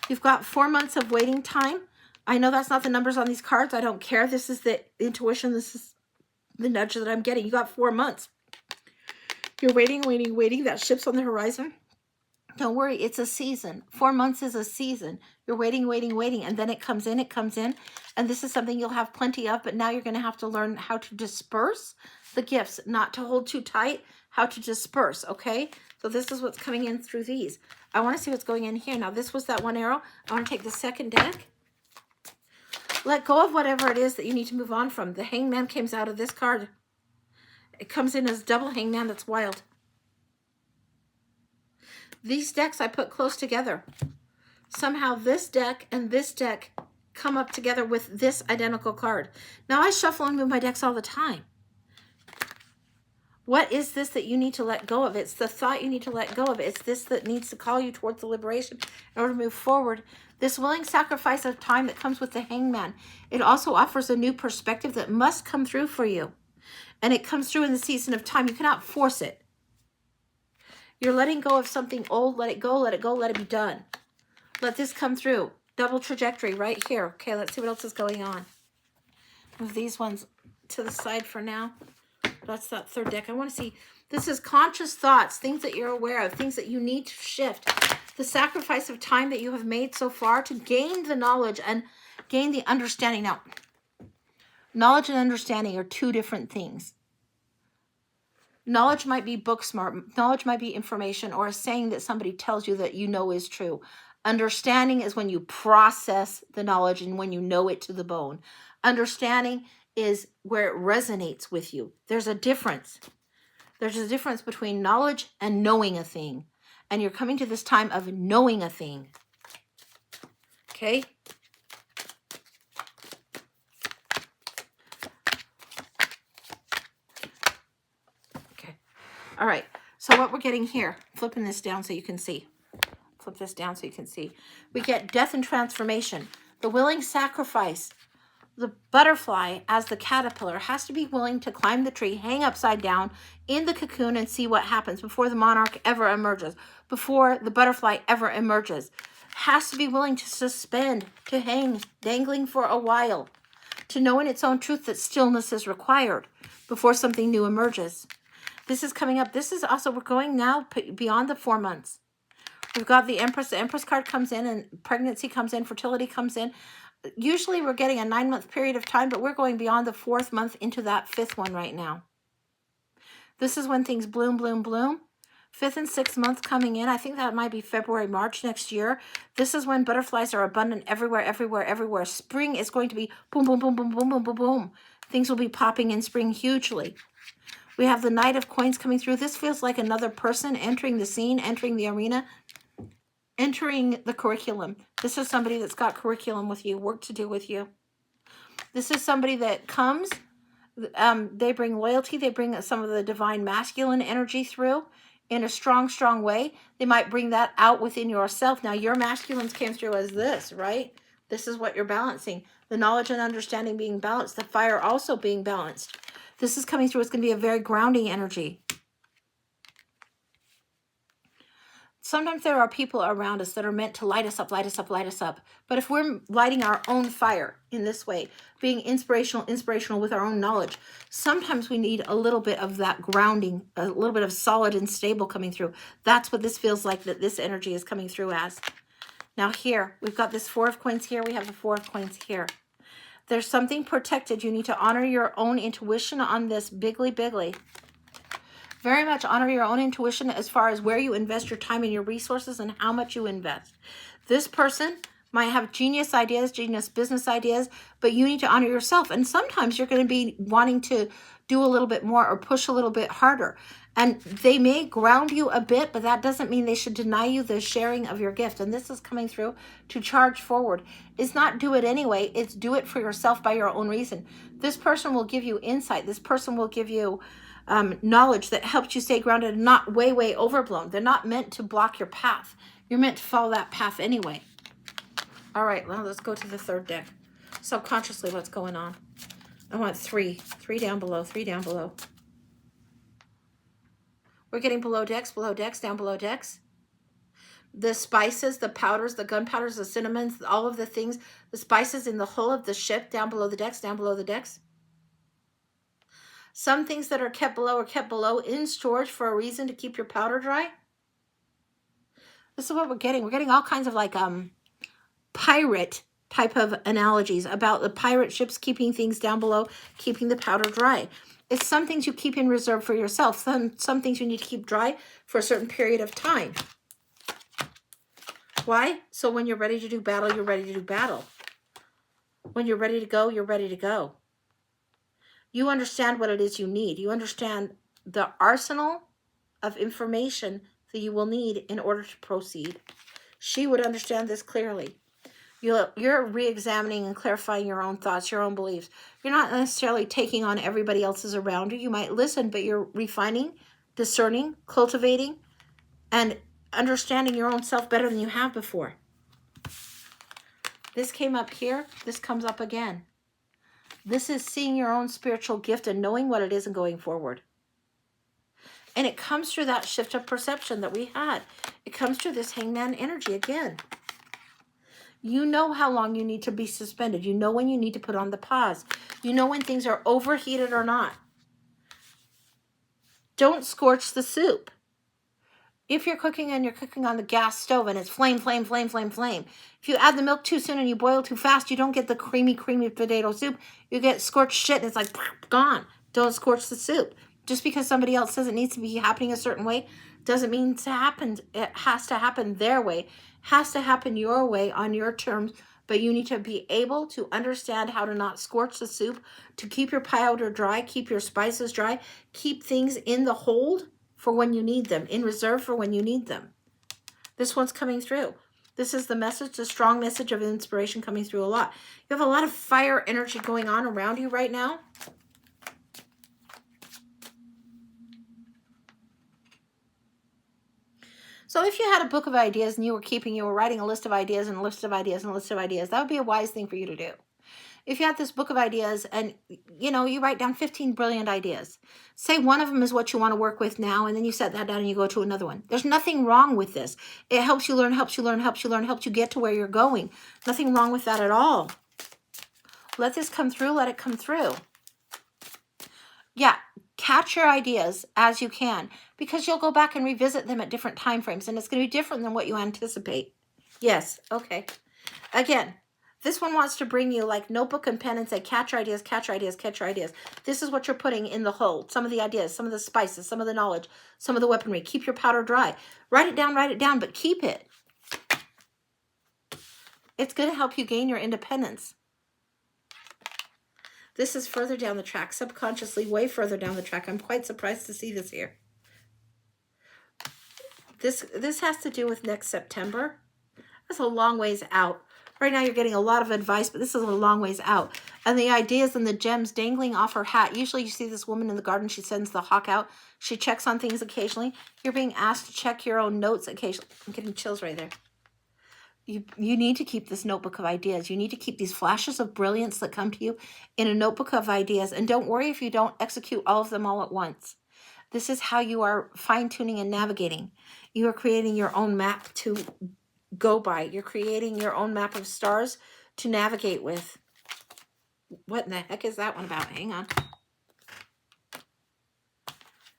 You've got 4 months of waiting time. I know that's not the numbers on these cards. I don't care. This is the intuition. This is the nudge that I'm getting. You got 4 months. You're waiting. That ship's on the horizon. Don't worry. It's a season. 4 months is a season. You're waiting. And then it comes in. And this is something you'll have plenty of. But now you're going to have to learn how to disperse the gifts, not to hold too tight, how to disperse, okay? So this is what's coming in through these. I want to see what's going in here. Now, this was that one arrow. I want to take the second deck. Let go of whatever it is that you need to move on from. The Hangman comes out of this card. It comes in as double Hangman. That's wild. These decks I put close together. Somehow this deck and this deck come up together with this identical card. Now, I shuffle and move my decks all the time. What is this that you need to let go of? It's the thought you need to let go of. It's this that needs to call you towards the liberation in order to move forward. This willing sacrifice of time that comes with the Hangman. It also offers a new perspective that must come through for you. And it comes through in the season of time. You cannot force it. You're letting go of something old. Let it go, let it go, let it be done. Let this come through. Double trajectory right here. Okay, let's see what else is going on. Move these ones to the side for now. That's that third deck. I want to see, this is conscious thoughts, things that you're aware of, things that you need to shift. The sacrifice of time that you have made so far to gain the knowledge and gain the understanding. Now, knowledge and understanding are two different things. Knowledge might be book smart. Knowledge might be information or a saying that somebody tells you that you know is true. Understanding is when you process the knowledge and when you know it to the bone. Understanding is where it resonates with you. There's a difference. There's a difference between knowledge and knowing a thing. And you're coming to this time of knowing a thing. Okay? Okay. All right. So what we're getting here, flipping this down so you can see. Flip this down so you can see. We get death and transformation. The willing sacrifice. The butterfly, as the caterpillar, has to be willing to climb the tree, hang upside down in the cocoon and see what happens before the monarch ever emerges, before the butterfly ever emerges. Has to be willing to suspend, to hang, dangling for a while, to know in its own truth that stillness is required before something new emerges. This is coming up. This is also, we're going now beyond the 4 months. We've got the Empress. The Empress card comes in and pregnancy comes in, fertility comes in. Usually we're getting a 9-month period of time, but we're going beyond the 4th month into that 5th one right now. This is when things bloom, bloom, bloom. 5th and 6th month coming in. I think that might be February, March next year. This is when butterflies are abundant everywhere, everywhere, everywhere. Spring is going to be boom, boom, boom, boom, boom, boom, boom, boom. Things will be popping in spring hugely. We have the Knight of Coins coming through. This feels like another person entering the scene, entering the arena, entering the curriculum. This is somebody that's got curriculum with you, work to do with you. This is somebody that comes, they bring loyalty, they bring some of the divine masculine energy through in a strong, strong way. They might bring that out within yourself. Now, your masculines came through as this, right? This is what you're balancing. The knowledge and understanding being balanced, the fire also being balanced. This is coming through. It's going to be a very grounding energy. Sometimes there are people around us that are meant to light us up, light us up, light us up. But if we're lighting our own fire in this way, being inspirational with our own knowledge, sometimes we need a little bit of that grounding, a little bit of solid and stable coming through. That's what this feels like, that this energy is coming through as. Now here, we've got this 4 of coins here. We have the 4 of coins here. There's something protected. You need to honor your own intuition on this bigly, bigly. Very much honor your own intuition as far as where you invest your time and your resources and how much you invest. This person might have genius ideas, genius business ideas, but you need to honor yourself. And sometimes you're going to be wanting to do a little bit more or push a little bit harder. And they may ground you a bit, but that doesn't mean they should deny you the sharing of your gift. And this is coming through to charge forward. It's not do it anyway. It's do it for yourself by your own reason. This person will give you insight. This person will give you knowledge that helps you stay grounded and not way, way overblown. They're not meant to block your path. You're meant to follow that path anyway. All right, well, let's go to the third deck. Subconsciously, what's going on? I want 3 down below, 3 down below. We're getting below decks, down below decks. The spices, the powders, the gunpowders, the cinnamons, all of the things, the spices in the hull of the ship, down below the decks, down below the decks. Some things that are kept below in storage for a reason to keep your powder dry. This is what we're getting. We're getting all kinds of like pirate type of analogies about the pirate ships keeping things down below, keeping the powder dry. It's some things you keep in reserve for yourself. Some things you need to keep dry for a certain period of time. Why? So when you're ready to do battle, you're ready to do battle. When you're ready to go, you're ready to go. You understand what it is you need. You understand the arsenal of information that you will need in order to proceed. She would understand this clearly. You're re-examining and clarifying your own thoughts, your own beliefs. You're not necessarily taking on everybody else's around you. You might listen, but you're refining, discerning, cultivating, and understanding your own self better than you have before. This came up here. This comes up again. This is seeing your own spiritual gift and knowing what it is and going forward. And it comes through that shift of perception that we had. It comes through this hangman energy again. You know how long you need to be suspended. You know when you need to put on the pause. You know when things are overheated or not. Don't scorch the soup. If you're cooking and you're cooking on the gas stove and it's flame, flame, flame, flame, flame. If you add the milk too soon and you boil too fast, you don't get the creamy, creamy potato soup. You get scorched shit and it's like gone. Don't scorch the soup. Just because somebody else says it needs to be happening a certain way doesn't mean to happen. It has to happen their way. It has to happen your way on your terms. But you need to be able to understand how to not scorch the soup, to keep your powder dry, keep your spices dry, keep things in the hold for when you need them, in reserve for when you need them. This one's coming through. This is the message, the strong message of inspiration coming through a lot. You have a lot of fire energy going on around you right now. So if you had a book of ideas and you were writing a list of ideas and a list of ideas and a list of ideas, that would be a wise thing for you to do. If you had this book of ideas and, you write down 15 brilliant ideas, say one of them is what you want to work with now, and then you set that down and you go to another one. There's nothing wrong with this. It helps you learn, helps you learn, helps you learn, helps you get to where you're going. Nothing wrong with that at all. Let this come through. Let it come through. Yeah, catch your ideas as you can, because you'll go back and revisit them at different time frames, and it's going to be different than what you anticipate. Yes, okay. Again, this one wants to bring you like notebook and pen and say, catch your ideas, catch your ideas, catch your ideas. This is what you're putting in the hold. Some of the ideas, some of the spices, some of the knowledge, some of the weaponry. Keep your powder dry. Write it down, but keep it. It's going to help you gain your independence. This is further down the track, subconsciously, way further down the track. I'm quite surprised to see this here. This has to do with next September. That's a long ways out. Right now you're getting a lot of advice, but this is a long ways out. And the ideas and the gems dangling off her hat. Usually you see this woman in the garden. She sends the hawk out. She checks on things occasionally. You're being asked to check your own notes occasionally. I'm getting chills right there. You need to keep this notebook of ideas. You need to keep these flashes of brilliance that come to you in a notebook of ideas. And don't worry if you don't execute all of them all at once. This is how you are fine-tuning and navigating. You are creating your own map to go by. You're creating your own map of stars to navigate with. What in the heck is that one about? Hang on.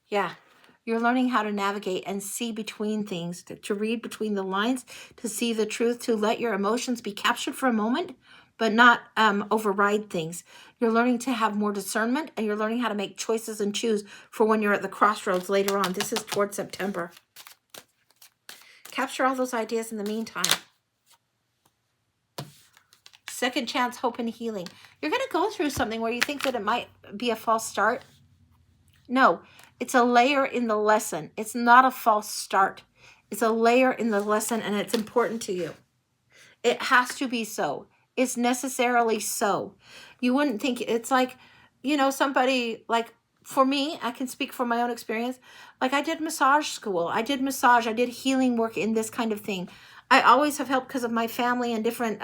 Yeah. You're learning how to navigate and see between things, to read between the lines, to see the truth, to let your emotions be captured for a moment, but not override things. You're learning to have more discernment, and you're learning how to make choices and choose for when you're at the crossroads later on. This is towards September. Capture all those ideas in the meantime. Second chance, hope, and healing. You're going to go through something where you think that it might be a false start. No, it's a layer in the lesson. It's not a false start. It's a layer in the lesson, and it's important to you. It has to be so. It's necessarily so. You wouldn't think it's like, somebody like, for me, I can speak from my own experience. Like I did massage school. I did healing work in this kind of thing. I always have helped because of my family and different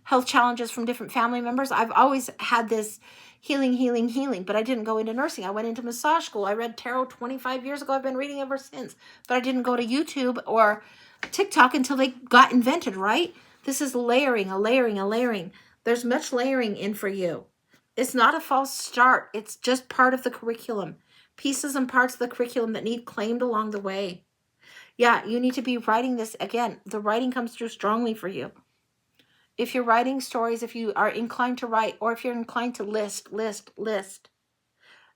health challenges from different family members. I've always had this healing, but I didn't go into nursing. I went into massage school. I read tarot 25 years ago. I've been reading ever since, but I didn't go to YouTube or TikTok until they got invented, right? This is layering, a layering. There's much layering in for you. It's not a false start. It's just part of the curriculum. Pieces and parts of the curriculum that need claimed along the way. Yeah, you need to be writing this again. The writing comes through strongly for you. If you're writing stories, if you are inclined to write, or if you're inclined to list,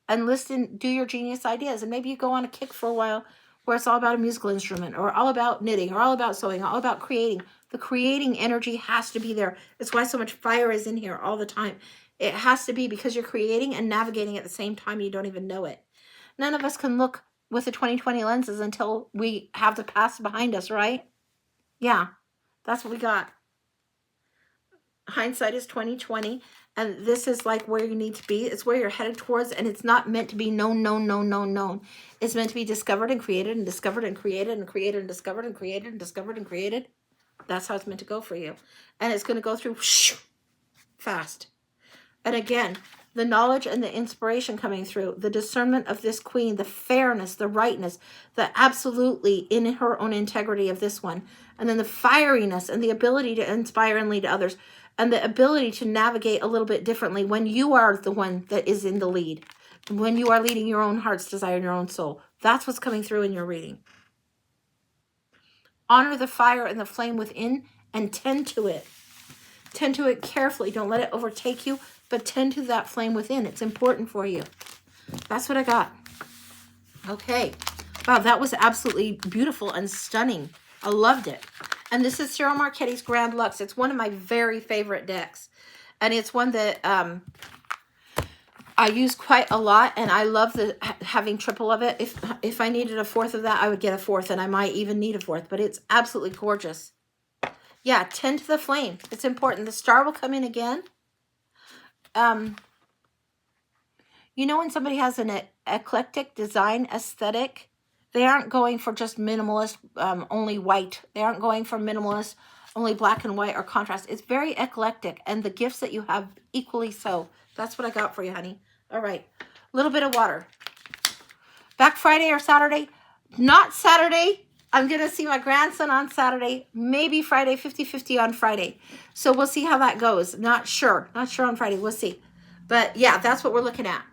and listen, do your genius ideas. And maybe you go on a kick for a while where it's all about a musical instrument, or all about knitting, or all about sewing, all about creating. The creating energy has to be there. It's why so much fire is in here all the time. It has to be, because you're creating and navigating at the same time. You don't even know it. None of us can look with the 2020 lenses until we have the past behind us, right? Yeah, that's what we got. Hindsight is 2020, and this is like where you need to be. It's where you're headed towards, and it's not meant to be known. It's meant to be discovered and created, and discovered and created, and created and discovered and created and discovered and created. That's how it's meant to go for you. And it's going to go through fast. And again, the knowledge and the inspiration coming through, the discernment of this queen, the fairness, the rightness, the absolutely in her own integrity of this one, and then the fieriness and the ability to inspire and lead others, and the ability to navigate a little bit differently when you are the one that is in the lead, when you are leading your own heart's desire and your own soul. That's what's coming through in your reading. Honor the fire and the flame within, and tend to it. Tend to it carefully. Don't let it overtake you, but tend to that flame within. It's important for you. That's what I got. Okay. Wow, that was absolutely beautiful and stunning. I loved it. And this is Cyril Marchetti's Grand Lux. It's one of my very favorite decks. And it's one that I use quite a lot. And I love having triple of it. If I needed a fourth of that, I would get a fourth. And I might even need a fourth. But it's absolutely gorgeous. Yeah, tend to the flame. It's important. The star will come in again. You know, when somebody has an eclectic design aesthetic, they aren't going for just minimalist, only white. They aren't going for minimalist, only black and white or contrast. It's very eclectic, and the gifts that you have equally so. That's what I got for you, honey. All right, a little bit of water. Back Friday or Saturday? Not Saturday. I'm going to see my grandson on Saturday, maybe Friday, 50-50 on Friday. So we'll see how that goes. Not sure on Friday. We'll see. But yeah, that's what we're looking at.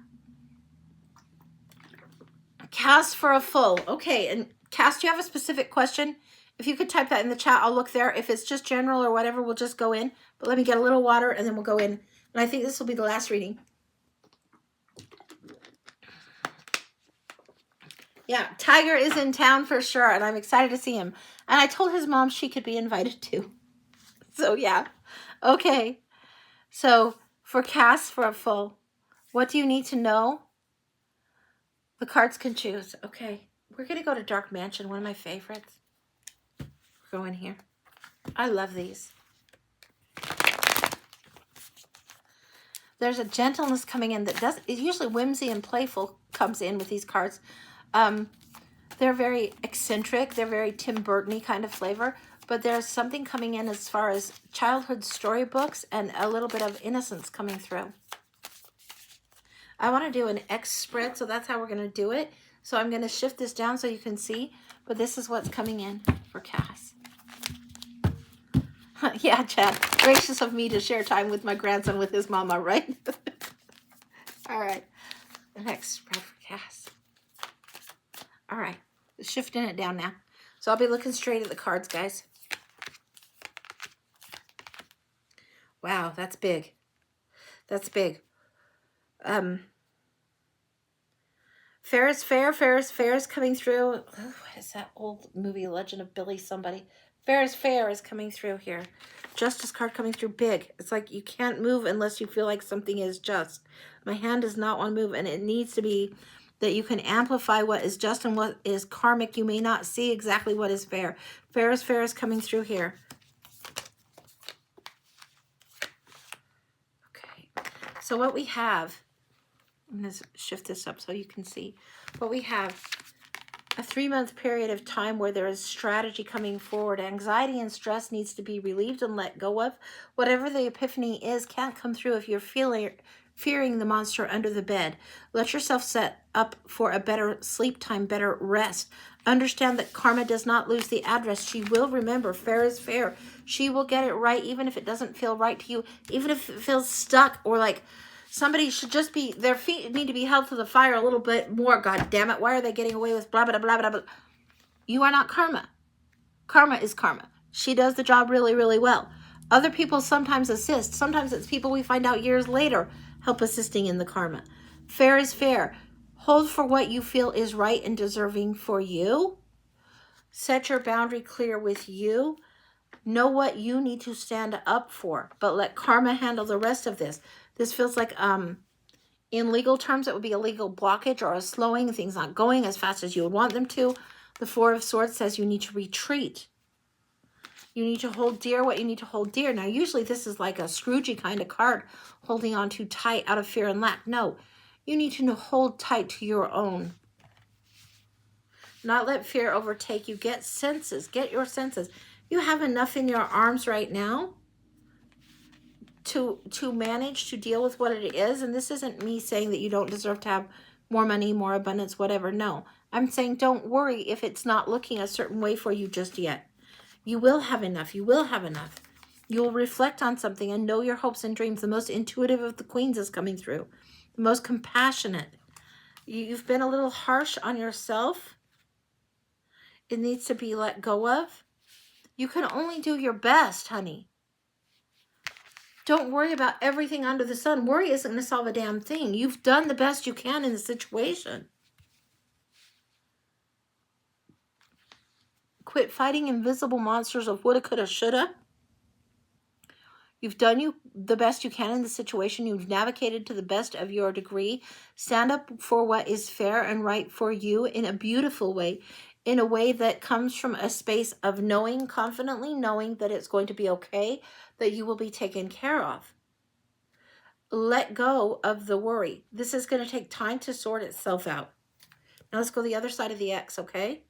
Cast for a full. Okay, and Cass, do you have a specific question? If you could type that in the chat, I'll look there. If it's just general or whatever, we'll just go in. But let me get a little water, and then we'll go in. And I think this will be the last reading. Yeah, Tiger is in town for sure, and I'm excited to see him. And I told his mom she could be invited too. So yeah. Okay. So for Cass for a full, what do you need to know? The cards can choose. Okay. We're going to go to Dark Mansion, one of my favorites. We're going here. I love these. There's a gentleness coming in that does, usually whimsy and playful comes in with these cards. They're very eccentric. They're very Tim Burton-y kind of flavor. But there's something coming in as far as childhood storybooks and a little bit of innocence coming through. I want to do an X spread, so that's how we're going to do it. So I'm going to shift this down so you can see. But this is what's coming in for Cass. Yeah, Chad. Gracious of me to share time with my grandson with his mama, right? All right. The next spread for Cass. All right. Shifting it down now. So I'll be looking straight at the cards, guys. Wow, that's big. That's big. Fair is fair. Fair is fair is coming through. Oh, what is that old movie, Legend of Billy somebody? Fair is coming through here. Justice card coming through big. It's like you can't move unless you feel like something is just. My hand does not want to move, and it needs to be that you can amplify what is just and what is karmic. You may not see exactly what is fair. Fair is coming through here. Okay. So what we have, I'm going to shift this up so you can see. What we have, a 3-month period of time where there is strategy coming forward. Anxiety and stress needs to be relieved and let go of. Whatever the epiphany is can't come through if you're fearing the monster under the bed. Let yourself set up for a better sleep time, better rest. Understand that karma does not lose the address. She will remember. Fair is fair. She will get it right even if it doesn't feel right to you. Even if it feels stuck or like somebody should just be, their feet need to be held to the fire a little bit more. God damn it. Why are they getting away with blah, blah, blah, blah, blah. You are not karma. Karma is karma. She does the job really, really well. Other people sometimes assist. Sometimes it's people we find out years later help assisting in the karma. Fair is fair. Hold for what you feel is right and deserving for you. Set your boundary clear with you. Know what you need to stand up for, but let karma handle the rest of this. This feels like, in legal terms, it would be a legal blockage or a slowing, things not going as fast as you would want them to. The Four of Swords says you need to retreat. You need to hold dear what you need to hold dear. Now, usually this is like a Scroogey kind of card, holding on too tight out of fear and lack. No, you need to hold tight to your own. Not let fear overtake you. Get senses. Get your senses. You have enough in your arms right now to manage to deal with what it is. And this isn't me saying that you don't deserve to have more money, more abundance, whatever. No, I'm saying don't worry if it's not looking a certain way for you just yet. You will have enough. You will have enough. You will reflect on something and know your hopes and dreams. The most intuitive of the queens is coming through. The most compassionate. You've been a little harsh on yourself. It needs to be let go of. You can only do your best, honey. Don't worry about everything under the sun. Worry isn't going to solve a damn thing. You've done the best you can in the situation. Quit fighting invisible monsters of woulda, coulda, shoulda. You've done the best you can in the situation. You've navigated to the best of your degree. Stand up for what is fair and right for you in a beautiful way, in a way that comes from a space of knowing, confidently knowing that it's going to be okay, that you will be taken care of. Let go of the worry. This is going to take time to sort itself out. Now let's go the other side of the X, okay?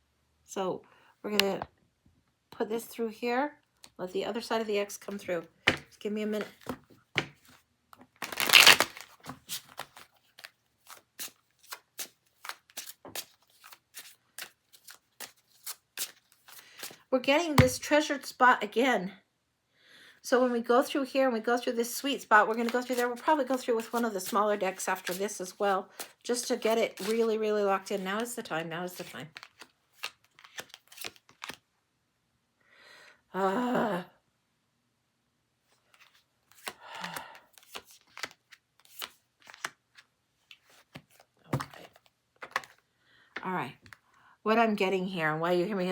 So we're going to put this through here. Let the other side of the X come through. Just give me a minute. We're getting this treasured spot again. So when we go through here and we go through this sweet spot, we're going to go through there. We'll probably go through with one of the smaller decks after this as well, just to get it really, really locked in. Now is the time. Now is the time. Okay. All right. What I'm getting here and why you hear me,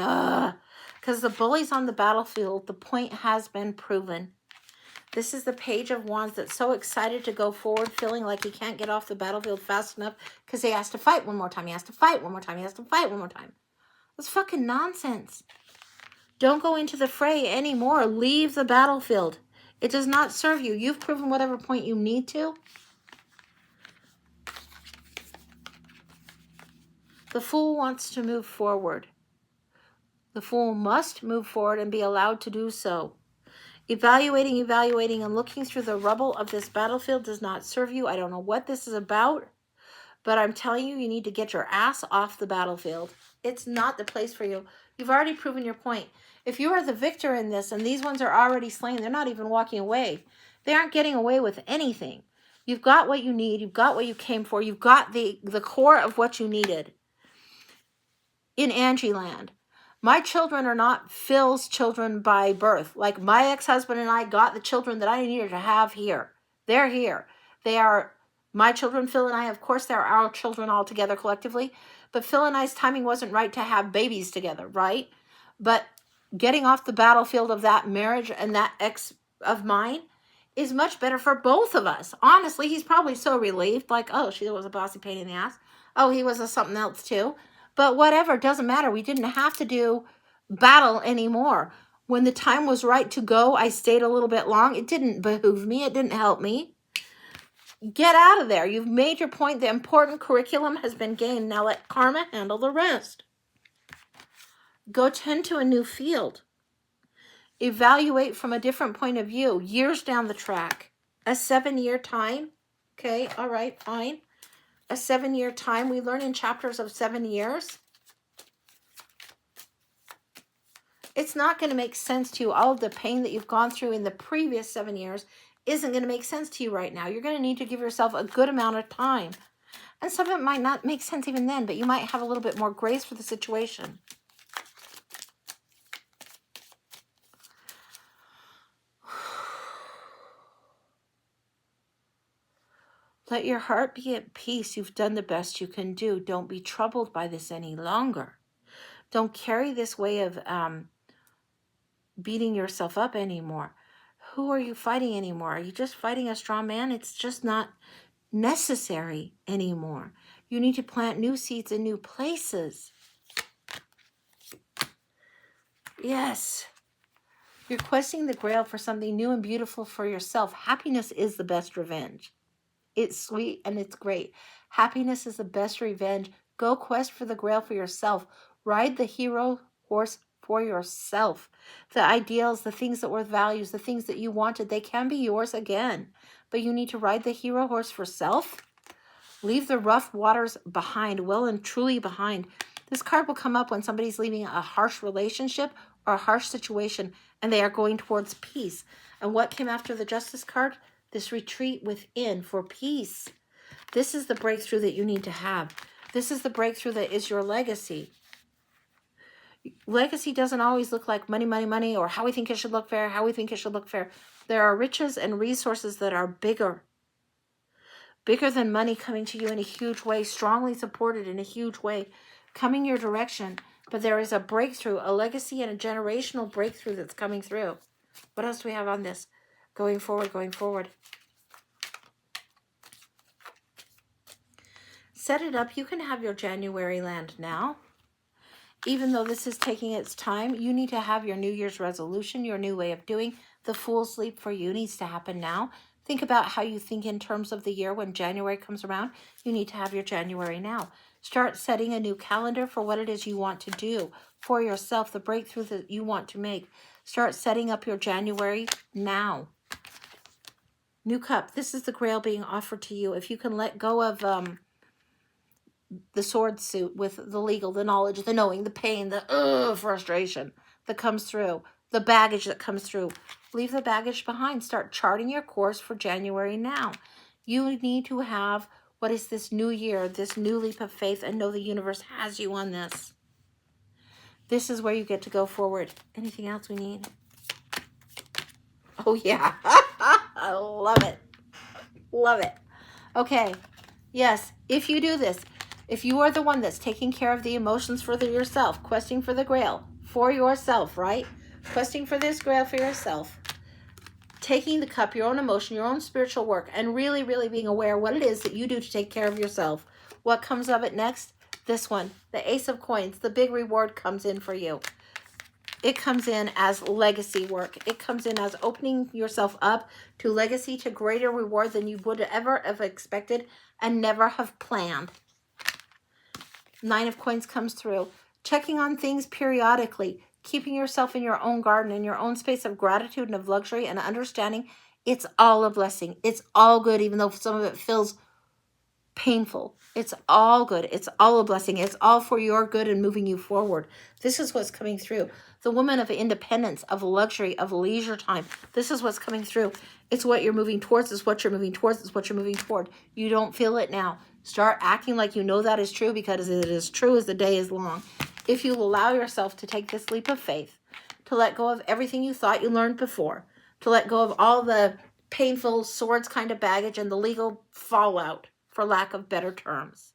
because the bully's on the battlefield. The point has been proven. This is the Page of Wands that's so excited to go forward, feeling like he can't get off the battlefield fast enough because he has to fight one more time. He has to fight one more time. He has to fight one more time. That's fucking nonsense. Don't go into the fray anymore. Leave the battlefield. It does not serve you. You've proven whatever point you need to. The Fool wants to move forward. The Fool must move forward and be allowed to do so. Evaluating, and looking through the rubble of this battlefield does not serve you. I don't know what this is about, but I'm telling you, you need to get your ass off the battlefield. It's not the place for you. You've already proven your point. If you are the victor in this and these ones are already slain, they're not even walking away. They aren't getting away with anything. You've got what you need. You've got what you came for. You've got the core of what you needed in Angie Land. My children are not Phil's children by birth. Like my ex-husband and I got the children that I needed to have here. They're here. They are my children, Phil and I. Of course, they're our children all together collectively. But Phil and I's timing wasn't right to have babies together, right? But getting off the battlefield of that marriage and that ex of mine is much better for both of us. Honestly, he's probably so relieved. Like, oh, she was a bossy pain in the ass. Oh, he was a something else too. But whatever, doesn't matter. We didn't have to do battle anymore. When the time was right to go, I stayed a little bit long. It didn't behoove me. It didn't help me. Get out of there. You've made your point. The important curriculum has been gained. Now let karma handle the rest. Go tend to a new field. Evaluate from a different point of view. Years down the track. A 7-year time. Okay, all right, fine. A 7-year time. We learn in chapters of 7 years. It's not going to make sense to you. All of the pain that you've gone through in the previous 7 years isn't going to make sense to you right now. You're going to need to give yourself a good amount of time. And some of it might not make sense even then, but you might have a little bit more grace for the situation. Let your heart be at peace. You've done the best you can do. Don't be troubled by this any longer. Don't carry this way of beating yourself up anymore. Who are you fighting anymore? Are you just fighting a straw man? It's just not necessary anymore. You need to plant new seeds in new places. Yes. You're questing the Grail for something new and beautiful for yourself. Happiness is the best revenge. It's sweet and it's great. Happiness is the best revenge. Go quest for the Grail for yourself. Ride the hero horse for yourself. The ideals, the things that were values, the things that you wanted, they can be yours again. But you need to ride the hero horse for self. Leave the rough waters behind, well and truly behind. This card will come up when somebody's leaving a harsh relationship or a harsh situation and they are going towards peace. And what came after the Justice card? This retreat within for peace. This is the breakthrough that you need to have. This is the breakthrough that is your legacy. Legacy doesn't always look like money, money, money, or how we think it should look fair, how we think it should look fair. There are riches and resources that are bigger than money coming to you in a huge way, strongly supported in a huge way, coming your direction. But there is a breakthrough, a legacy and a generational breakthrough that's coming through. What else do we have on this? Going forward, going forward. Set it up. You can have your January land now. Even though this is taking its time, you need to have your New Year's resolution, your new way of doing. The Fool's Leap for you needs to happen now. Think about how you think in terms of the year when January comes around. You need to have your January now. Start setting a new calendar for what it is you want to do for yourself, the breakthrough that you want to make. Start setting up your January now. New Cup. This is the Grail being offered to you. If you can let go of the sword suit with the legal, the knowledge, the knowing, the pain, the frustration that comes through, the baggage that comes through. Leave the baggage behind. Start charting your course for January now. You need to have what is this new year, this new leap of faith, and know the universe has you on this. This is where you get to go forward. Anything else we need? Oh, yeah. I love it. Love it. Okay. Yes, if you do this, if you are the one that's taking care of the emotions for yourself, questing for the Grail for yourself, right? Questing for this Grail for yourself, taking the cup, your own emotion, your own spiritual work, and really, really being aware what it is that you do to take care of yourself. What comes of it next? This one, the Ace of Coins, the big reward comes in for you. It comes in as legacy work. It comes in as opening yourself up to legacy, to greater reward than you would ever have expected and never have planned. Nine of Coins comes through. Checking on things periodically. Keeping yourself in your own garden, in your own space of gratitude and of luxury and understanding it's all a blessing. It's all good, even though some of it feels painful. It's all good. It's all a blessing. It's all for your good and moving you forward. This is what's coming through. The woman of independence, of luxury, of leisure time. This is what's coming through. It's what you're moving towards. It's what you're moving towards. It's what you're moving toward. You don't feel it now. Start acting like you know that is true, because it is true as the day is long. If you allow yourself to take this leap of faith, to let go of everything you thought you learned before, to let go of all the painful swords kind of baggage and the legal fallout, for lack of better terms.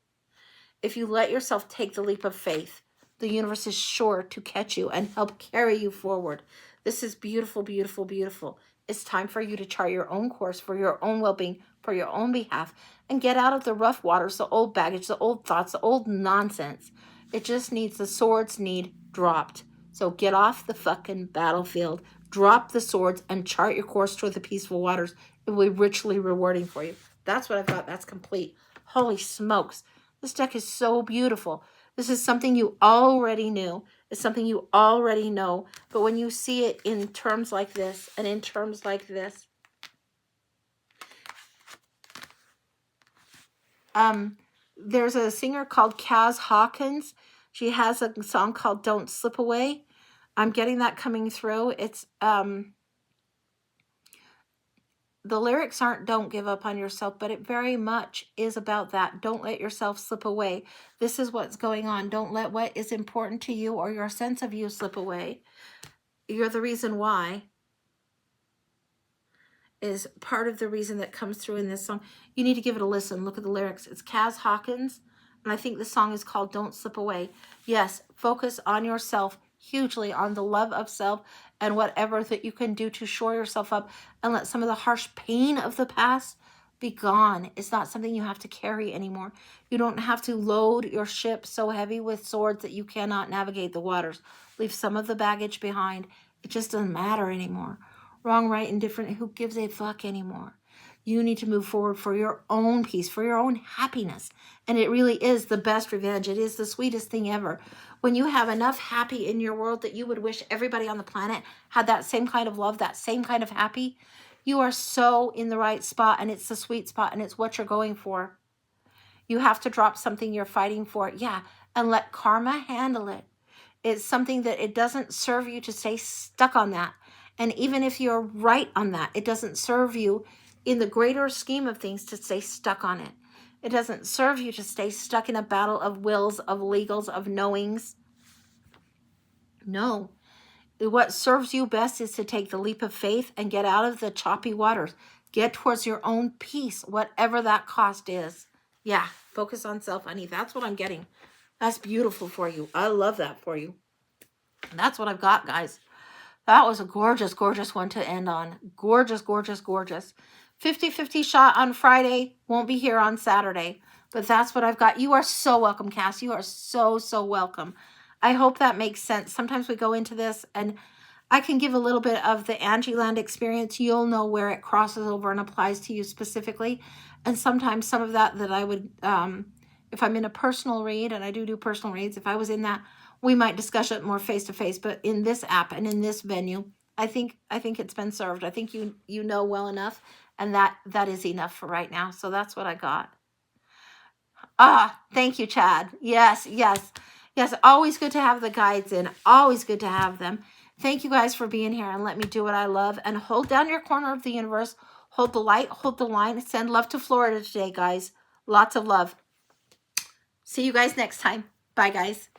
If you let yourself take the leap of faith, the universe is sure to catch you and help carry you forward. This is beautiful, beautiful, beautiful. It's time for you to chart your own course for your own well-being, for your own behalf, and get out of the rough waters, the old baggage, the old thoughts, the old nonsense. It just needs, the swords need dropped. So get off the fucking battlefield, drop the swords, and chart your course toward the peaceful waters. It will be richly rewarding for you. That's what I've got. That's complete. Holy smokes. This deck is so beautiful. This is something you already knew. It's something you already know. But when you see it in terms like this and in terms like this, there's a singer called Kaz Hawkins. She has a song called Don't Slip Away. I'm getting that coming through. It's the lyrics aren't don't give up on yourself, but it very much is about that. Don't let yourself slip away. This is what's going on. Don't let what is important to you or your sense of you slip away. You're the reason why. is part of the reason that comes through in this song. You need to give it a listen. Look at the lyrics. It's Kaz Hawkins, and I think the song is called Don't Slip Away. Yes, focus on yourself, hugely on the love of self and whatever that you can do to shore yourself up and let some of the harsh pain of the past be gone. It's not something you have to carry anymore. You don't have to load your ship so heavy with swords that you cannot navigate the waters. Leave some of the baggage behind. It just doesn't matter anymore. Wrong, right, indifferent, who gives a fuck anymore? You need to move forward for your own peace, for your own happiness. And it really is the best revenge. It is the sweetest thing ever. When you have enough happy in your world that you would wish everybody on the planet had that same kind of love, that same kind of happy, you are so in the right spot, and it's the sweet spot, and it's what you're going for. You have to drop something you're fighting for, yeah, and let karma handle it. It's something that it doesn't serve you to stay stuck on that. And even if you're right on that, it doesn't serve you in the greater scheme of things to stay stuck on it. It doesn't serve you to stay stuck in a battle of wills, of legals, of knowings. No. What serves you best is to take the leap of faith and get out of the choppy waters. Get towards your own peace, whatever that cost is. Yeah, focus on self, honey. That's what I'm getting. That's beautiful for you. I love that for you. And that's what I've got, guys. That was a gorgeous, gorgeous one to end on. Gorgeous, gorgeous, gorgeous. 50-50 shot on Friday. Won't be here on Saturday. But that's what I've got. You are so welcome, Cass. You are so, so welcome. I hope that makes sense. Sometimes we go into this and I can give a little bit of the Angie Land experience. You'll know where it crosses over and applies to you specifically. And sometimes some of that I would, if I'm in a personal read, and I do personal reads, if I was in that, we might discuss it more face to face. But in this app and in this venue, I think it's been served. I think you know well enough, and that is enough for right now. So that's what I got. Thank you, Chad. Yes. Always good to have the guides in. Always good to have them. Thank you guys for being here and let me do what I love. And hold down your corner of the universe. Hold the light. Hold the line. Send love to Florida today, guys. Lots of love. See you guys next time. Bye, guys.